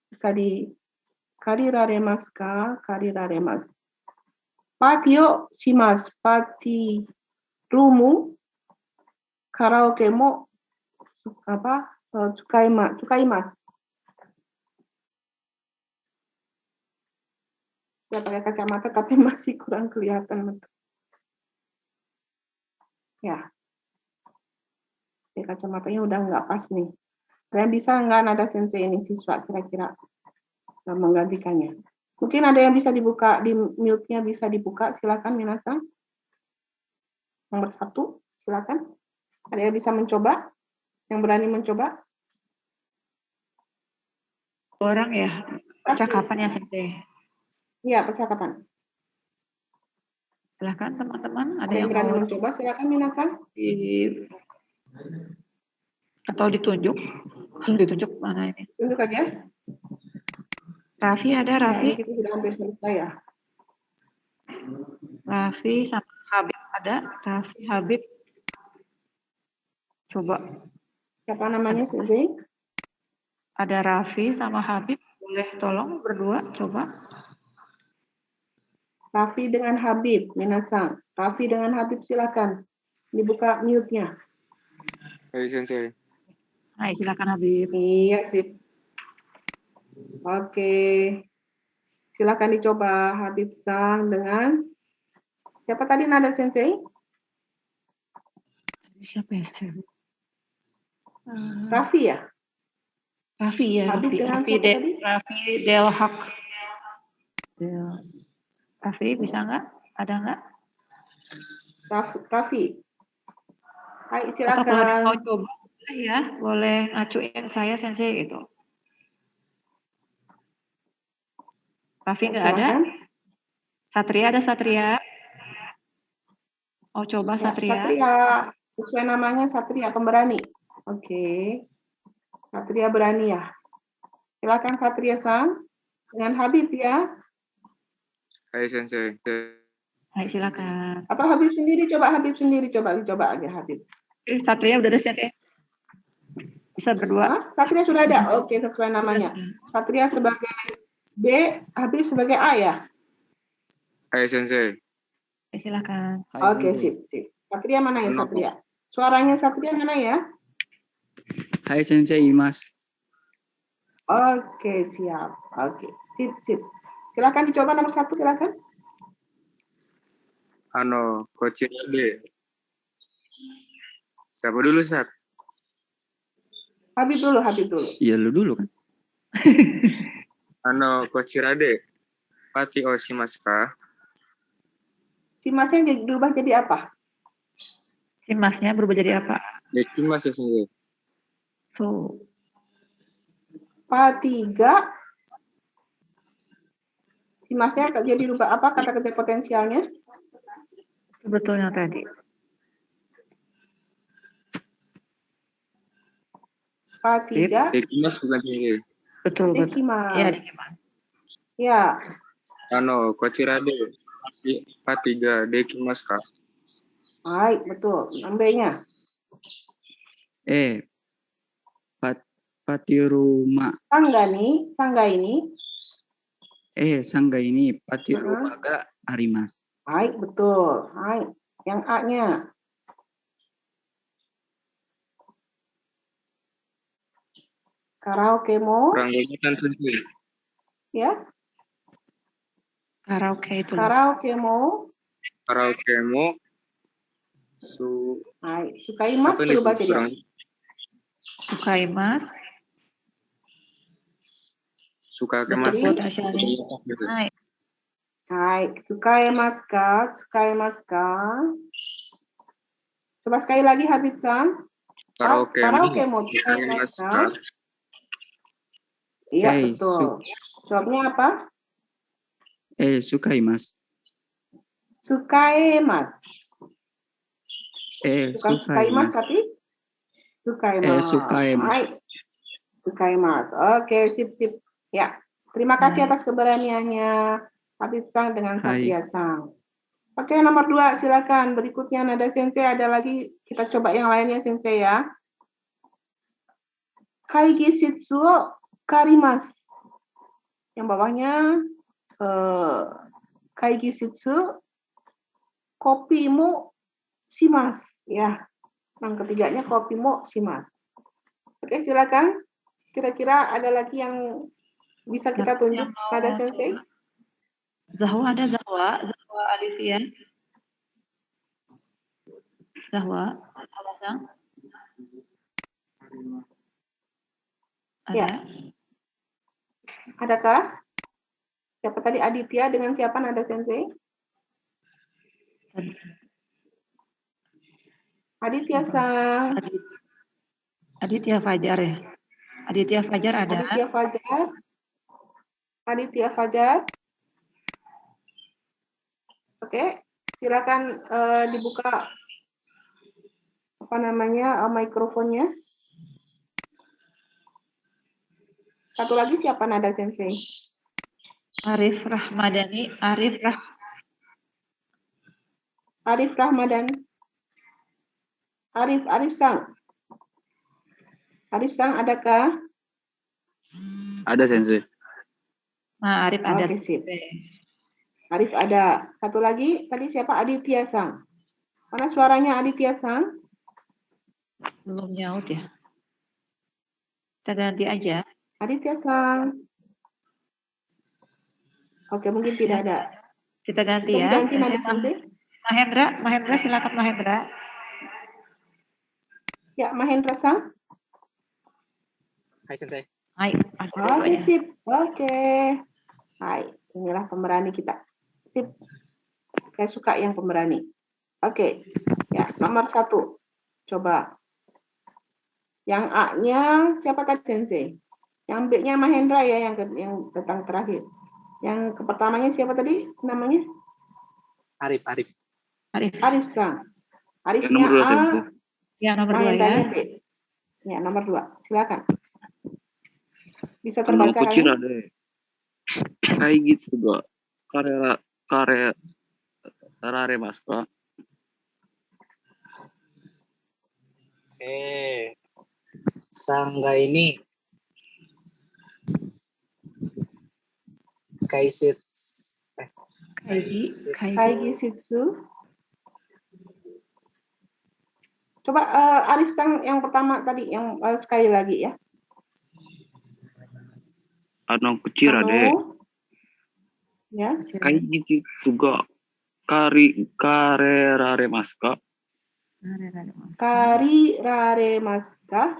Bisa di kariraremasu ka? Kariraremasu. Patio shimasu. Pati rumu. Karaoke mo tsukaimasu. Ya, pakai kacamata tapi masih kurang kelihatan. Ya. Kacamatanya udah nggak pas nih. Kalian bisa nggak nada sensei ini siswa kira-kira menggantikannya? Mungkin ada yang bisa dibuka, di mute-nya bisa dibuka. Silakan Minasa. Nomor 1, silakan. Ada yang bisa mencoba? Yang berani mencoba? Orang ya, percakapan ya sensei. Iya, percakapan. Silakan teman-teman, Ada yang berani mencoba? Silakan Minasa. Atau ditunjuk? Kalau ditunjuk mana ini? Tunjuk aja. Raffi ada, Raffi? Ya, kita sudah hampir selesai ya. Raffi sama Habib ada, Raffi, Habib. Coba. Siapa namanya, Sensei? Ada Raffi sama Habib, boleh tolong berdua, coba. Raffi dengan Habib, Minasa. Raffi dengan Habib silakan. Dibuka mute-nya. Hai Sensei. Hai, silakan Habib. Iya, sip. Oke. Silakan dicoba Habib Sang dengan siapa tadi nada Sensei? Siapa ya? Raffi ya? Raffi ya, Habib dengan Raffi siapa tadi? Raffi Delhak. Raffi bisa nggak? Ada nggak? Raffi. Hai, Atau kalau dia mau silakan. coba, boleh ya, boleh ngacuin saya Sensei gitu. Raffi nggak ada? Satria ada Satria? Oh coba Satria. Satria, sesuai namanya Satria, pemberani. Oke. Satria berani ya. Silakan Satria Sang dengan Habib ya. Hai Sensei. Hai silakan. Atau Habib sendiri, coba aja Habib. Satria udah ada Sensei. Bisa berdua. Hah? Satria sudah ada? Oke, sesuai namanya. Satria sebagai B, Habib sebagai A ya? Hai Sensei. Silakan. Oke, sip. Satria mana ya Satria? Suaranya Satria mana ya? Hai Sensei, Mas. Oke, siap. Oke, sip. Silakan dicoba nomor 1, silakan. Kochirade. Siapa dulu, Sat? Habib dulu. Iya, lu dulu kan? Kochirade. Pati oshimasu ka? Si masnya berubah jadi apa? Si masnya berubah jadi apa? Dekimasu Sensei. So. Pa3. Si masnya jadi berubah apa kata kerja potensialnya? Sebetulnya tadi. Patiga, Dekimas bukan sensei. Betul. Dekimas. Iya, Dekimas. Ya, Kochirade. Patiga dekimas ka? baik, betul. Nambahnya. Patiruma. Sangga ini. Sangga ini patiruma ga arimasu. Baik, betul. Baik. Yang A-nya. Karaoke mo. Kurang kan sensei. Ya. Karaoke itu. Karaoke mo. Karaoke mo. Baik. Sukaimas Apa nih, perlu baca dia. Sukaimas. Suka kemas. Hai. Hai, sukaimasu ka? Sukaimasu ka? Coba sekali lagi Habib-san. Karaoke mo. Sukaimasu ka? Iya, betul. Jawabnya apa? Sukaimasu. Sukaimasu. Bukan sukaimasu, Sukaimasu. tapi sukaimasu. Sukaimasu. Hai. Sukaimasu. Oke, sip. Ya, terima kasih atas keberaniannya Habib-san dengan Satria-san. Oke, nomor 2, silakan. Berikutnya nada sensei ada lagi. Kita coba yang lainnya sensei ya. Kaigi shitsu karimasu. Yang bawahnya kaigi shitsu kopi mo shimasu. Ya, yang ketiganya kopi mo shimasu. Oke, silakan. Kira-kira ada lagi yang bisa kita tunjuk pada sensei? Zahwa ada Zahwa Alivia. Zahwa, ada? Ya. Adakah? Siapa tadi Aditya dengan siapa nada sensei? Aditya-san. Aditya Fajar ya. Aditya Fajar ada. Aditya Fajar. Oke, silakan dibuka mikrofonnya. Satu lagi siapa nada sensei? Arif Rahmadani. Arif Rahmadan. Arif Sang. Arif Sang adakah? Ada sensei. Nah, Arif ada. Oke, sip. Arif ada. Satu lagi, tadi siapa? Aditya Sang. Mana suaranya Aditya Sang? Belum nyaut ya. Kita ganti aja. Aditya Sang. Oke, mungkin tidak ada. Kita ganti ya. Ganti nada sensei. Mahendra silakan Mahendra. Ya, Mahendra Sang. Hai sensei. Hai. Oke, sip. Oke. Hai, inilah pemberani kita. Sip. Saya suka yang pemberani. Oke. Ya, nomor 1. Coba. Yang A-nya siapa tadi sensei? Yang B-nya Mahendra ya, yang datang terakhir. Yang pertamanya siapa tadi namanya? Arif. Arif Sang. Arifnya nomor 2 A. sensei. Ya, nomor 2 ya. Mahendranya B. Ya, nomor 2. Silakan. Bisa terbaca kan? Kayak gitu gak. Karare mas kak. Sangga ini Kaigi shitsu. Coba Arif Sang yang pertama tadi, yang sekali lagi ya. Kuchirade. Ya. Kaigi shitsu ga karerare mas ka? Karirare mas ka?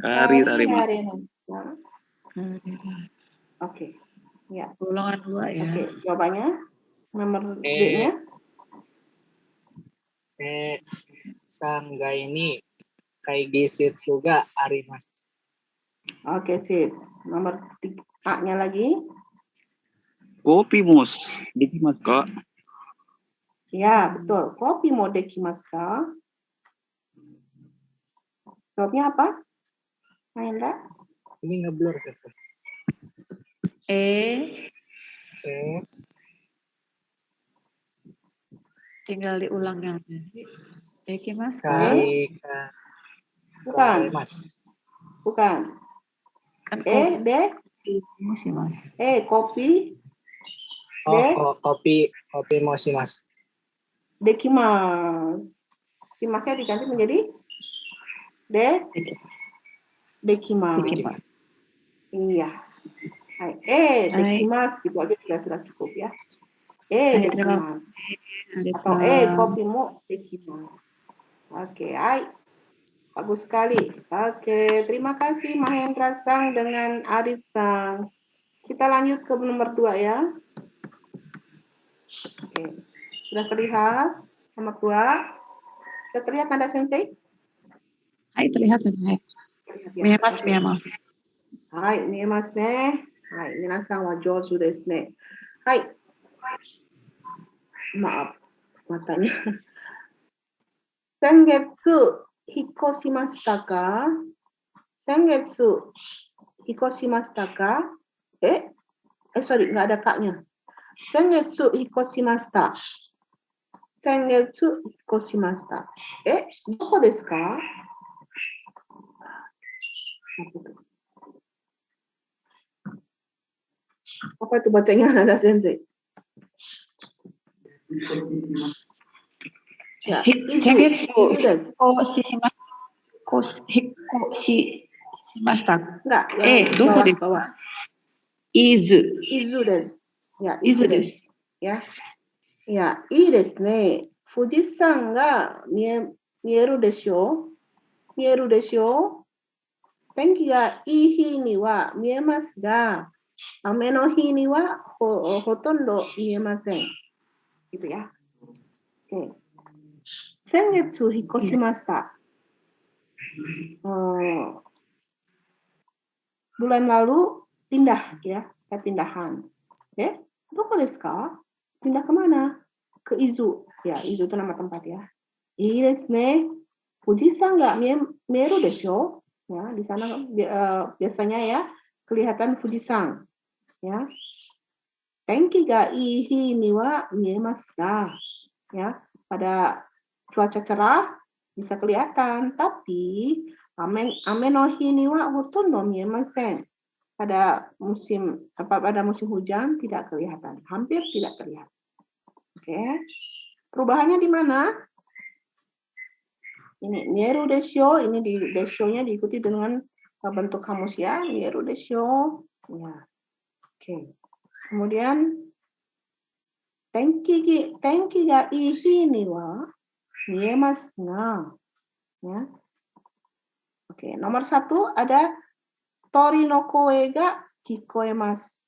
Karirare mas. Oke. Ya. Golongan 2 ya. Oke, jawabannya nomor D-nya. Sangga ini Kaigi shitsu ga arimasu. Oke, sip. Nomor A-nya lagi. Kopi mos dekimasu ka? Ya, betul. Kopi mo dekimasu ka? Jawabnya apa? Mahendra? Ini ngeblur Sensei. Tinggal diulang yang tadi. Dekimasu ka? Bukan. Mas. Bukan. Kan Mas. Kopi. Kopi moshimasu. Dekimasu. Shimasnya diganti menjadi dekimasu. Iya. Dekimasu gitu aja sudah cukup ya. Dekimasu. Atau kopi mo dekimasu. Oke, bagus sekali. Oke, terima kasih Mahendra-san dengan Arif-san. Kita lanjut ke nomor 2 ya. Oke, sudah terlihat nomor 2. Sudah terlihat Nada Sensei? Hai, terlihat Sensei. Miemasu. Hai, miemasu ne. Hai, minasan wa jouzu desu ne. Hai. Maaf, matanya. Sengetsu hikoshimashita ka? Sengetsu hikoshimashita ka? Sorry, nggak ada kaknya. Sengetsu hikoshimashita. Sengetsu hikoshimashita. Doko desu ka? Apa itu bacanya Nada Sensei? Ya, Sengetsu hikoshimashita. Enggak, doko desu? bawah. Izu desu. Ya, Izu desu. Ya. Ya, ii desu ne. Fujisan ga mieru desho? Mieru desho? Tenki ga ii hi ni wa miemasu ga, ame no hi ni wa hotondo miemasen. Gitu ya. Oke. Sengetsu hikoshimashita. Bulan lalu pindah ya, pindahan. Doko desu ka? Pindah kemana? Ke Izu. Ya, Izu itu nama tempat ya. Ii desu ne. Fujisan ga mieru desho? Ya, di sana biasanya ya kelihatan Fujisan. Ya. Tenki ga ii hi ni wa miemasu ga. Ya, pada cuaca cerah bisa kelihatan, tapi ame no hi ni wa hotondo miemasen. Pada musim hujan tidak kelihatan, hampir tidak terlihat. Oke. Perubahannya di mana? Ini mieru desho, ini di desho-nya diikuti dengan bentuk kamus ya, mieru desho. Ya. Oke. Kemudian tenki ga ii hi ni wa miemasu na. Ya. Oke, nomor 1 ada tori no koe ga kikoemasu.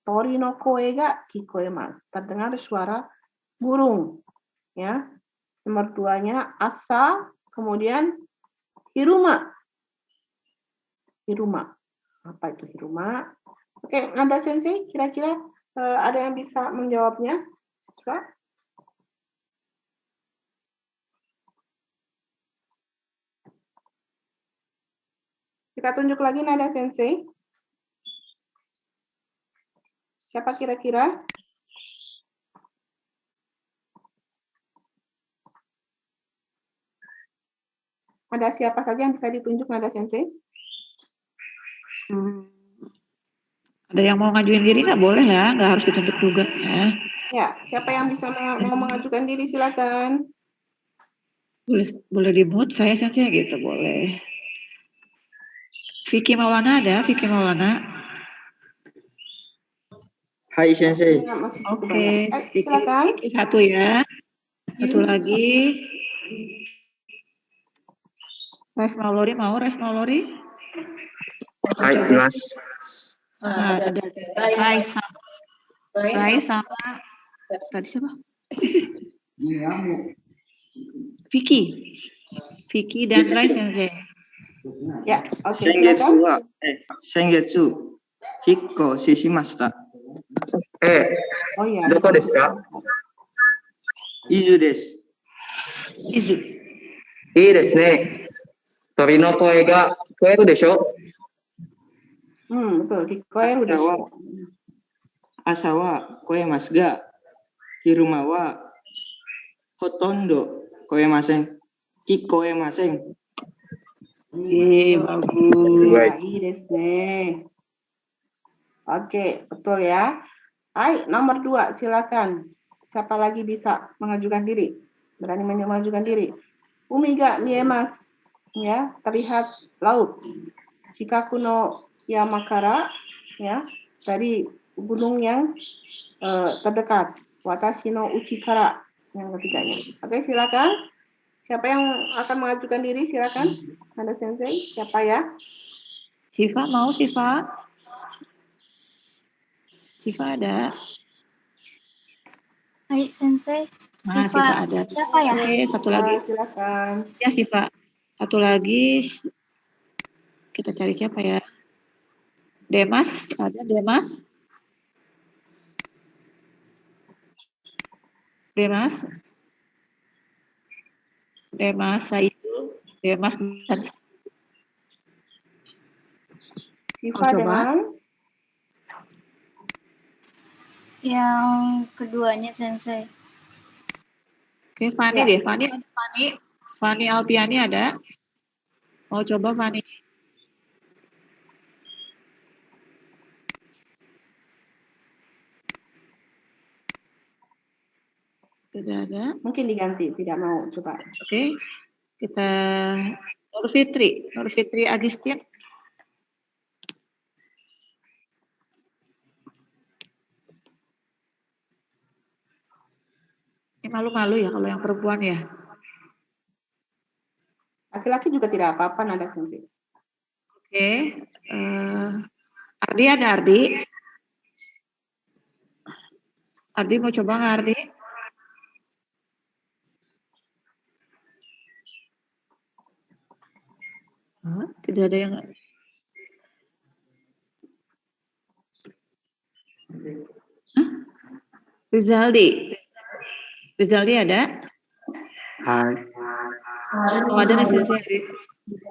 Tori no koe ga kikoemasu. Terdengar suara burung. Ya. Nomor 2-nya asa, kemudian hiruma. Hiruma. Apa itu hiruma? Oke, Nada Sensei, kira-kira ada yang bisa menjawabnya? Siswa? Kita tunjuk lagi Nada Sensei. Siapa kira-kira? Ada siapa saja yang bisa ditunjuk Nada Sensei? Ada yang mau ngajuin diri nggak? Boleh ya, nggak harus ditunjuk juga ya. Ya, siapa yang bisa mau mengajukan diri silakan. Boleh di-mute saya Sensei gitu, boleh. Vicky Maulana ada? Vicky Maulana? Hai Sensei. Oke, silakan. Vicky satu ya. Satu lagi. Res Maulori mau? Res Maulori? Hai kelas. Ada Rai sama tadi siapa? Vicky dan Rai Sensei. Ya, oke. Sengetsu hikko shishimashita. Oh ya. Doko desu ka? Izu desu. Izu. いいですね。鳥の声が聞こえるでしょ Betul. Kikoeru desu. Asa wa koemasu ga hiruma wa hotondo koemasen. Kikoemasen. Bagus. Baik. Iya desu ne. Oke, betul ya. Hai, nomor 2, silakan. Siapa lagi bisa mengajukan diri? Berani mengajukan diri. Umiga miemas. Ya, terlihat laut. Shikaku no Yamakara, ya, dari gunung yang terdekat. Watashi no Uchikara, yang ketiganya. Oke, silakan. Siapa yang akan mengajukan diri? Silakan. Nanda Sensei, siapa ya? Siva mau Siva? Siva ada? Hai Sensei. Nah, Siva, Siva ada. siapa ya? Oke, satu lagi. Silakan. Ya, Siva. Satu lagi. Kita cari siapa ya? Demas, ada Demas? Demas? Demas Saidu, Demas dan Siva coba. dengan Yang keduanya Sensei. Oke, Fani Ya. deh. Fani ada Fani. Fani Alpiani ada. Mau coba Fani? Tidak ada. mungkin diganti, tidak mau coba. Oke. Kita Nur Fitri Agustin. Ini malu-malu ya kalau yang perempuan ya. Laki-laki juga tidak apa-apa, Nanda Sensei. Oke. Ardi ada Ardi? Ardi mau coba nggak Ardi? Tidak ada yang. Rizaldi ada? Hai. Oh, ada nih Sensei.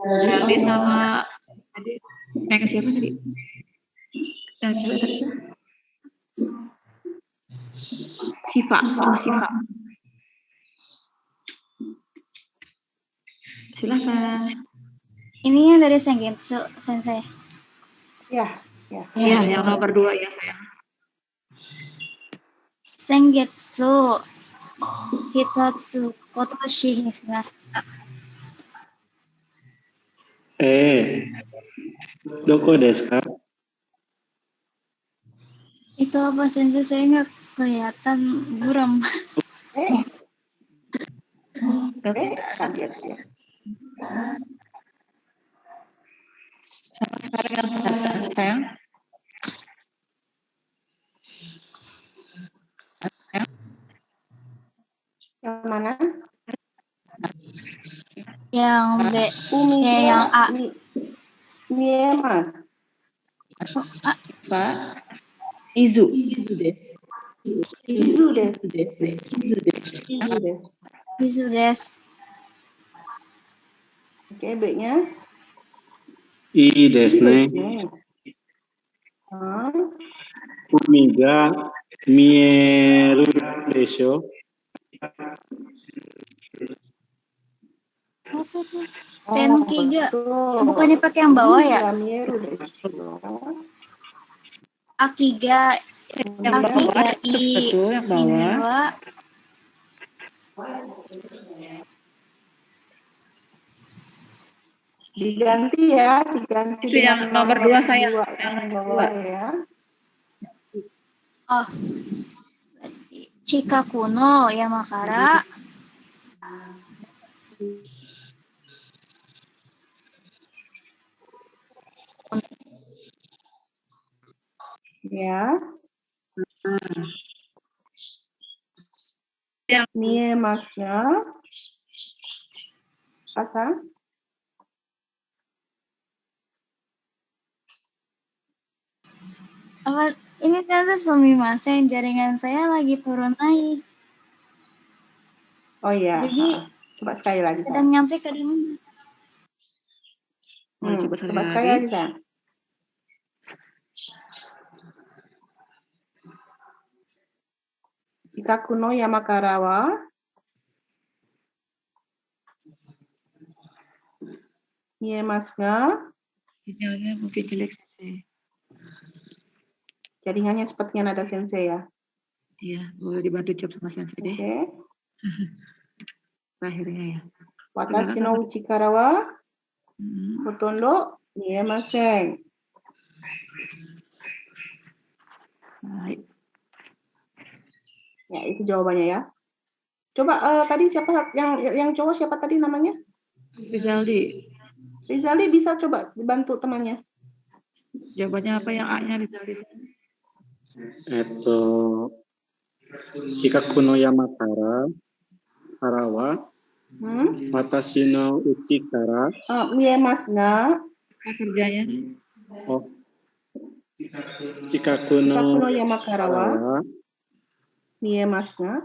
Rizaldi sama tadi yang siapa tadi? Yang cewek tadi siapa? Siva. Oh, Siva. Silakan. Ini yang dari Sengetsu Sensei. Ya, ya. Iya, yang nomor 2 ya sayang. Sengetsu Hitatsu Kotoshi Himashita. Doko desu ka? Itu apa Sensei? Saya nggak kelihatan buram. Kaget ya. Sama sekali nggak kelihatan sayang. Yang mana? Yang B. Umiga, yang A. Miemas. Pak. Izu desu. Izu desu. Bisu desu. Oke, B-nya. I desu ne. Umiga mieru desho. Tenkiga. Betul. Bukannya pakai yang bawah ya? Mieru desu. Akiga. Yang bawah, Akiga I. betul yang bawah. Iniwa. Diganti ya, diganti Itu yang dengan nomor 2 saya. dua Yang yang nomor bawah 2. ya. Oh. Berarti Chikaku no Yamakara. Ya. Yang Miemasnya. Apa? Apa? Ini ternyata sumimasen, jaringan saya lagi turun naik. Oh iya. Jadi Coba sekali lagi. kadang nyampe kadang enggak. Boleh coba sekali Coba sekali lagi. lagi, sayang. Chikaku no yama kara wa miemasu ga. Sinyalnya mungkin jelek sensei. Jaringannya sepertinya nada sensei ya. Iya, boleh dibantu jawab sama sensei deh. Oke. Terakhirnya ya. Watashi no uchi kara wa Hmm. hotondo miemasen. Baik. Ya, itu jawabannya ya. Coba tadi siapa yang cowok siapa tadi namanya? Rizaldi. Rizaldi bisa coba dibantu temannya. Jawabannya apa yang A-nya Rizaldi? Chikaku no yama kara wa watashi no uchi kara. Miemasu ga. Kerjanya. Oh. Chikaku no yama kara wa miemasu ga.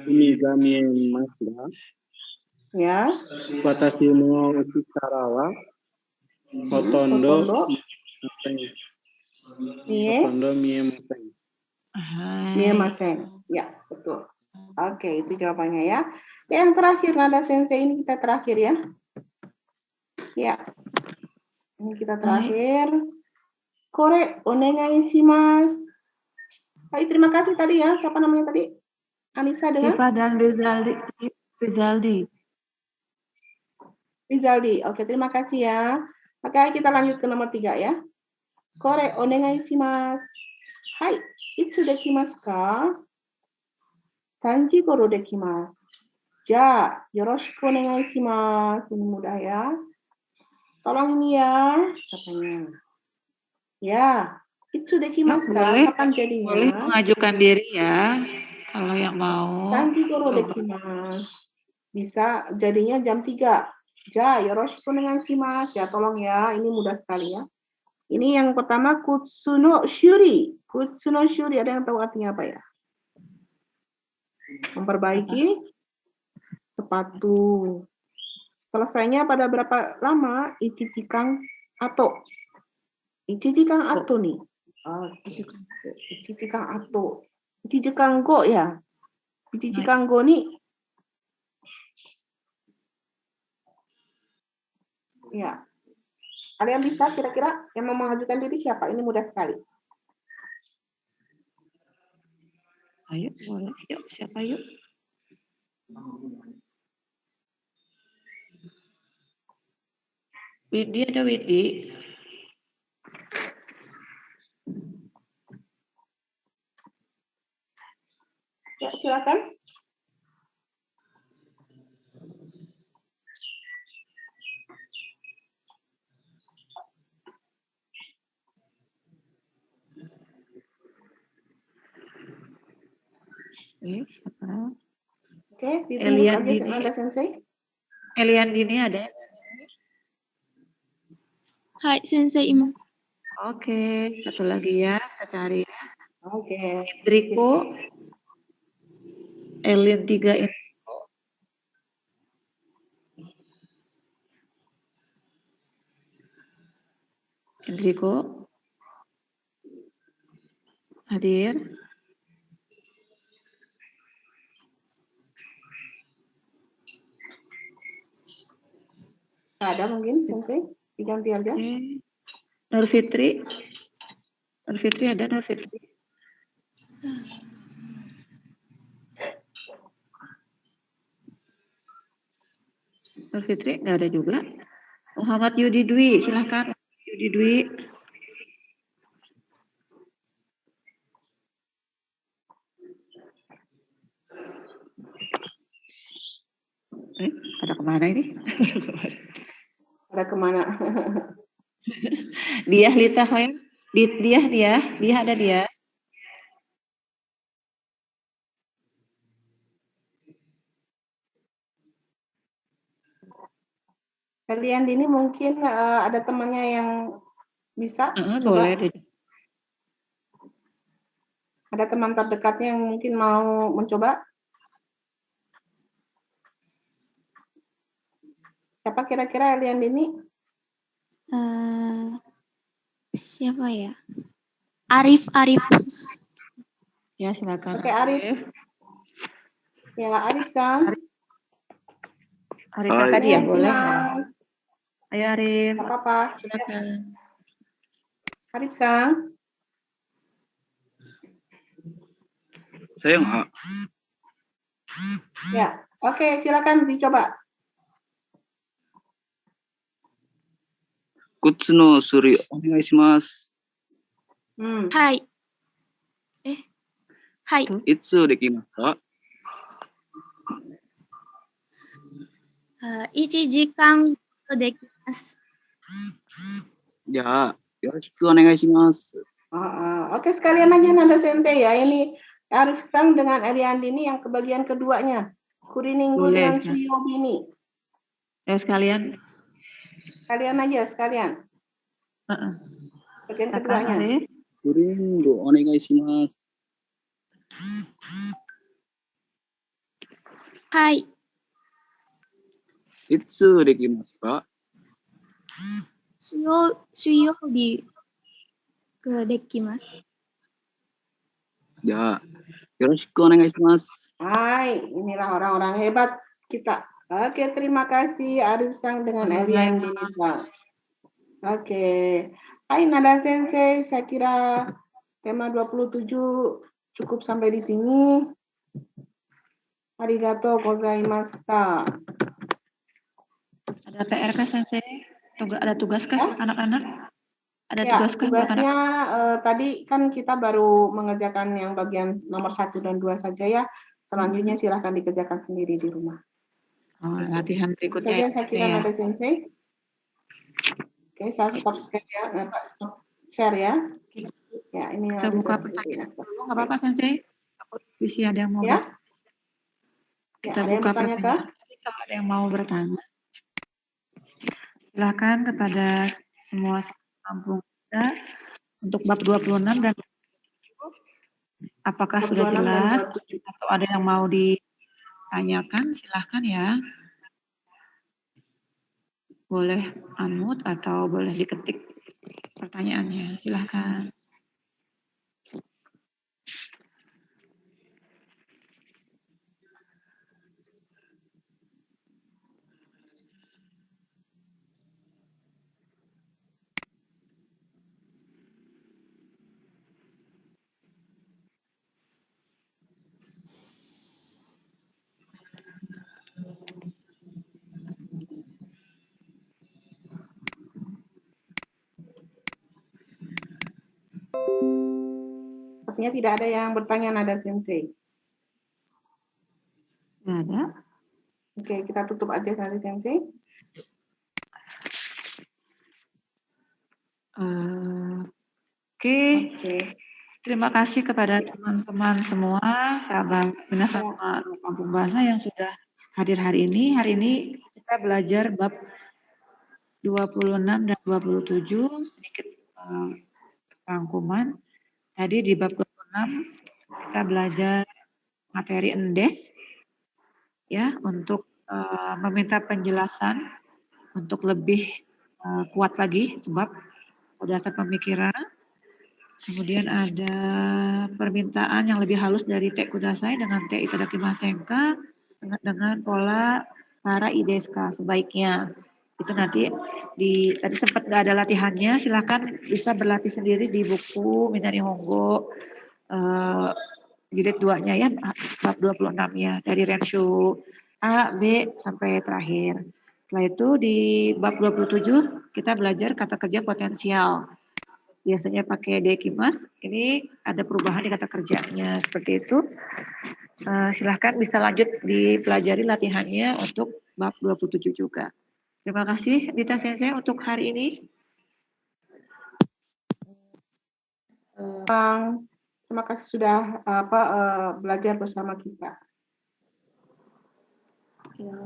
Umi ga miemasu ga. Ya. Watashi no uchi kara wa hotondo miemasen. Miemasen. Ya, betul. Oke, itu jawabannya ya. Yang terakhir, nada sensei ini kita terakhir ya. Ya. Ini kita terakhir. Kore onegai shimasu. Baik, terima kasih tadi ya. Siapa namanya tadi? Anissa dengan? Siva dan Rizaldi. Rizaldi. Oke, terima kasih ya. Oke, kita lanjut ke nomor 3 ya. Kore onegai shimasu. Hai, itsu dekimasu ka? 3 時頃できます。じゃあ、よろしくお願いします。Ini mudah ya. Tolong ini ya. Katanya. Ya, itsu dekimasu ka? Kapan jadinya? Boleh mengajukan diri ya. Kalau yang mau. 3 時頃できます。Bisa jadinya jam 3. Ja, yoroshiku onegaishimasu. Ya, tolong ya. Ini mudah sekali ya. Ini yang pertama, kutsuno shuri. Kutsuno shuri, ada yang tahu artinya apa ya? Memperbaiki sepatu. Selesainya pada berapa lama? Ichijikan ato. Ichijikan ato nih. Ichijikan ato. Ichijikan go ya. Ichijikan go nih. Ya. Ada yang bisa kira-kira yang mau mengajukan diri siapa? Ini mudah sekali. Ayo, boleh. Yuk, siapa yuk? Widi ada Widi. Ya, silakan. Siapa? Oke, ditunggu aja ada sensei. Elian Dini ada? Hai, sensei imas. Oke, satu lagi ya, kita cari ya. Oke. Indriko. Elian 3 Indriko. Indriko. Hadir. Ada mungkin sensei? Diganti aja. Nur Fitri. Nur Fitri ada, Nur Fitri. Nur Fitri nggak ada juga. Muhammad Yudi Dwi, silahkan. Yudi Dwi. Ada kemana ini? Ada kemana? Dia Lita Hoya. Dia ada dia. Kalian ini mungkin ada temannya yang bisa coba. Boleh deh. Ada teman terdekatnya yang mungkin mau mencoba. Siapa kira-kira Eliandini? Siapa ya? Arif. Ya, silakan. Oke, Arif. Ya, Arif Sang. Arif yang tadi ya, Yes, boleh. Mas. Ayo Arif, Gak apa-apa. silakan. Arif Sang. Saya nggak. Ya, oke, silakan dicoba. Kutsuno Suri onegaishimasu. Hai. Hai. Itsu dekimasu ka? 1時間できます。 じゃあ、よろしくお願いします。 Oke, sekalian aja Nanda Sensei ya. Ini Arif Sang dengan Eliandini yang kebagian keduanya. Kurininggu Boleh, dengan Kak. Suyobini. Ya sekalian. Sekalian aja, sekalian. Bagian Silakan keduanya. Arif. Kuringo onegaishimasu. はい。 Itsu dekimasu ka? 水曜日ができます。 じゃあ、よろしくお願いします。 Hai, inilah orang-orang hebat kita. Oke, terima kasih Arif Sang dengan Eliandini Sang. Oke. Hai Nada Sensei, saya kira tema 27 cukup sampai di sini. Arigato gozaimashita. Ada PR kah Sensei? Ada tugas kah Ya? anak-anak? Ada Ya, tugas kah buat tugasnya anak? tadi kan kita baru mengerjakan yang bagian nomor 1 dan 2 saja ya. Selanjutnya silahkan dikerjakan sendiri di rumah. Oh, latihan Itu berikutnya saja ya. saya kira Nada Sensei. Oke, saya stop share ya. Stop share ya. Ya, ini Kita harus buka saya- pertanyaan dulu, nggak apa-apa Sensei? Bisa ada yang mau Ya. Kita Ya, ada yang buka bertanya kah? pertanyaan. Kalau ada yang mau bertanya, silakan kepada semua kampung kita untuk bab 26 dan apakah Bab sudah 26 dan jelas 27. atau ada yang mau ditanyakan, silahkan ya. Boleh unmute atau boleh diketik pertanyaannya, silahkan. Sepertinya tidak ada yang bertanya Nada Sensei. Tidak ada? Oke, kita tutup aja Nada Sensei. Oke. Oke. Terima kasih kepada teman-teman semua, sahabat Minasama Kampung Bahasa yang sudah hadir hari ini. Hari ini kita belajar bab 26 dan 27, sedikit rangkuman. Tadi di bab 26 kita belajar materi endes, ya, untuk meminta penjelasan untuk lebih kuat lagi sebab dasar pemikiran. Kemudian ada permintaan yang lebih halus dari Te Kudasai dengan Te Itadakimasenka dengan pola para ideska sebaiknya. Itu nanti tadi sempat nggak ada latihannya, silahkan bisa berlatih sendiri di buku Minari Honggo jilid 2-nya ya, bab 26-nya dari Renshu A, B sampai terakhir. Setelah itu di bab 27 kita belajar kata kerja potensial. Biasanya pakai dekimas, ini ada perubahan di kata kerjanya seperti itu. Silahkan bisa lanjut dipelajari latihannya untuk bab 27 juga. Terima kasih Dita Sensei untuk hari ini. Terima kasih sudah belajar bersama kita. Ya.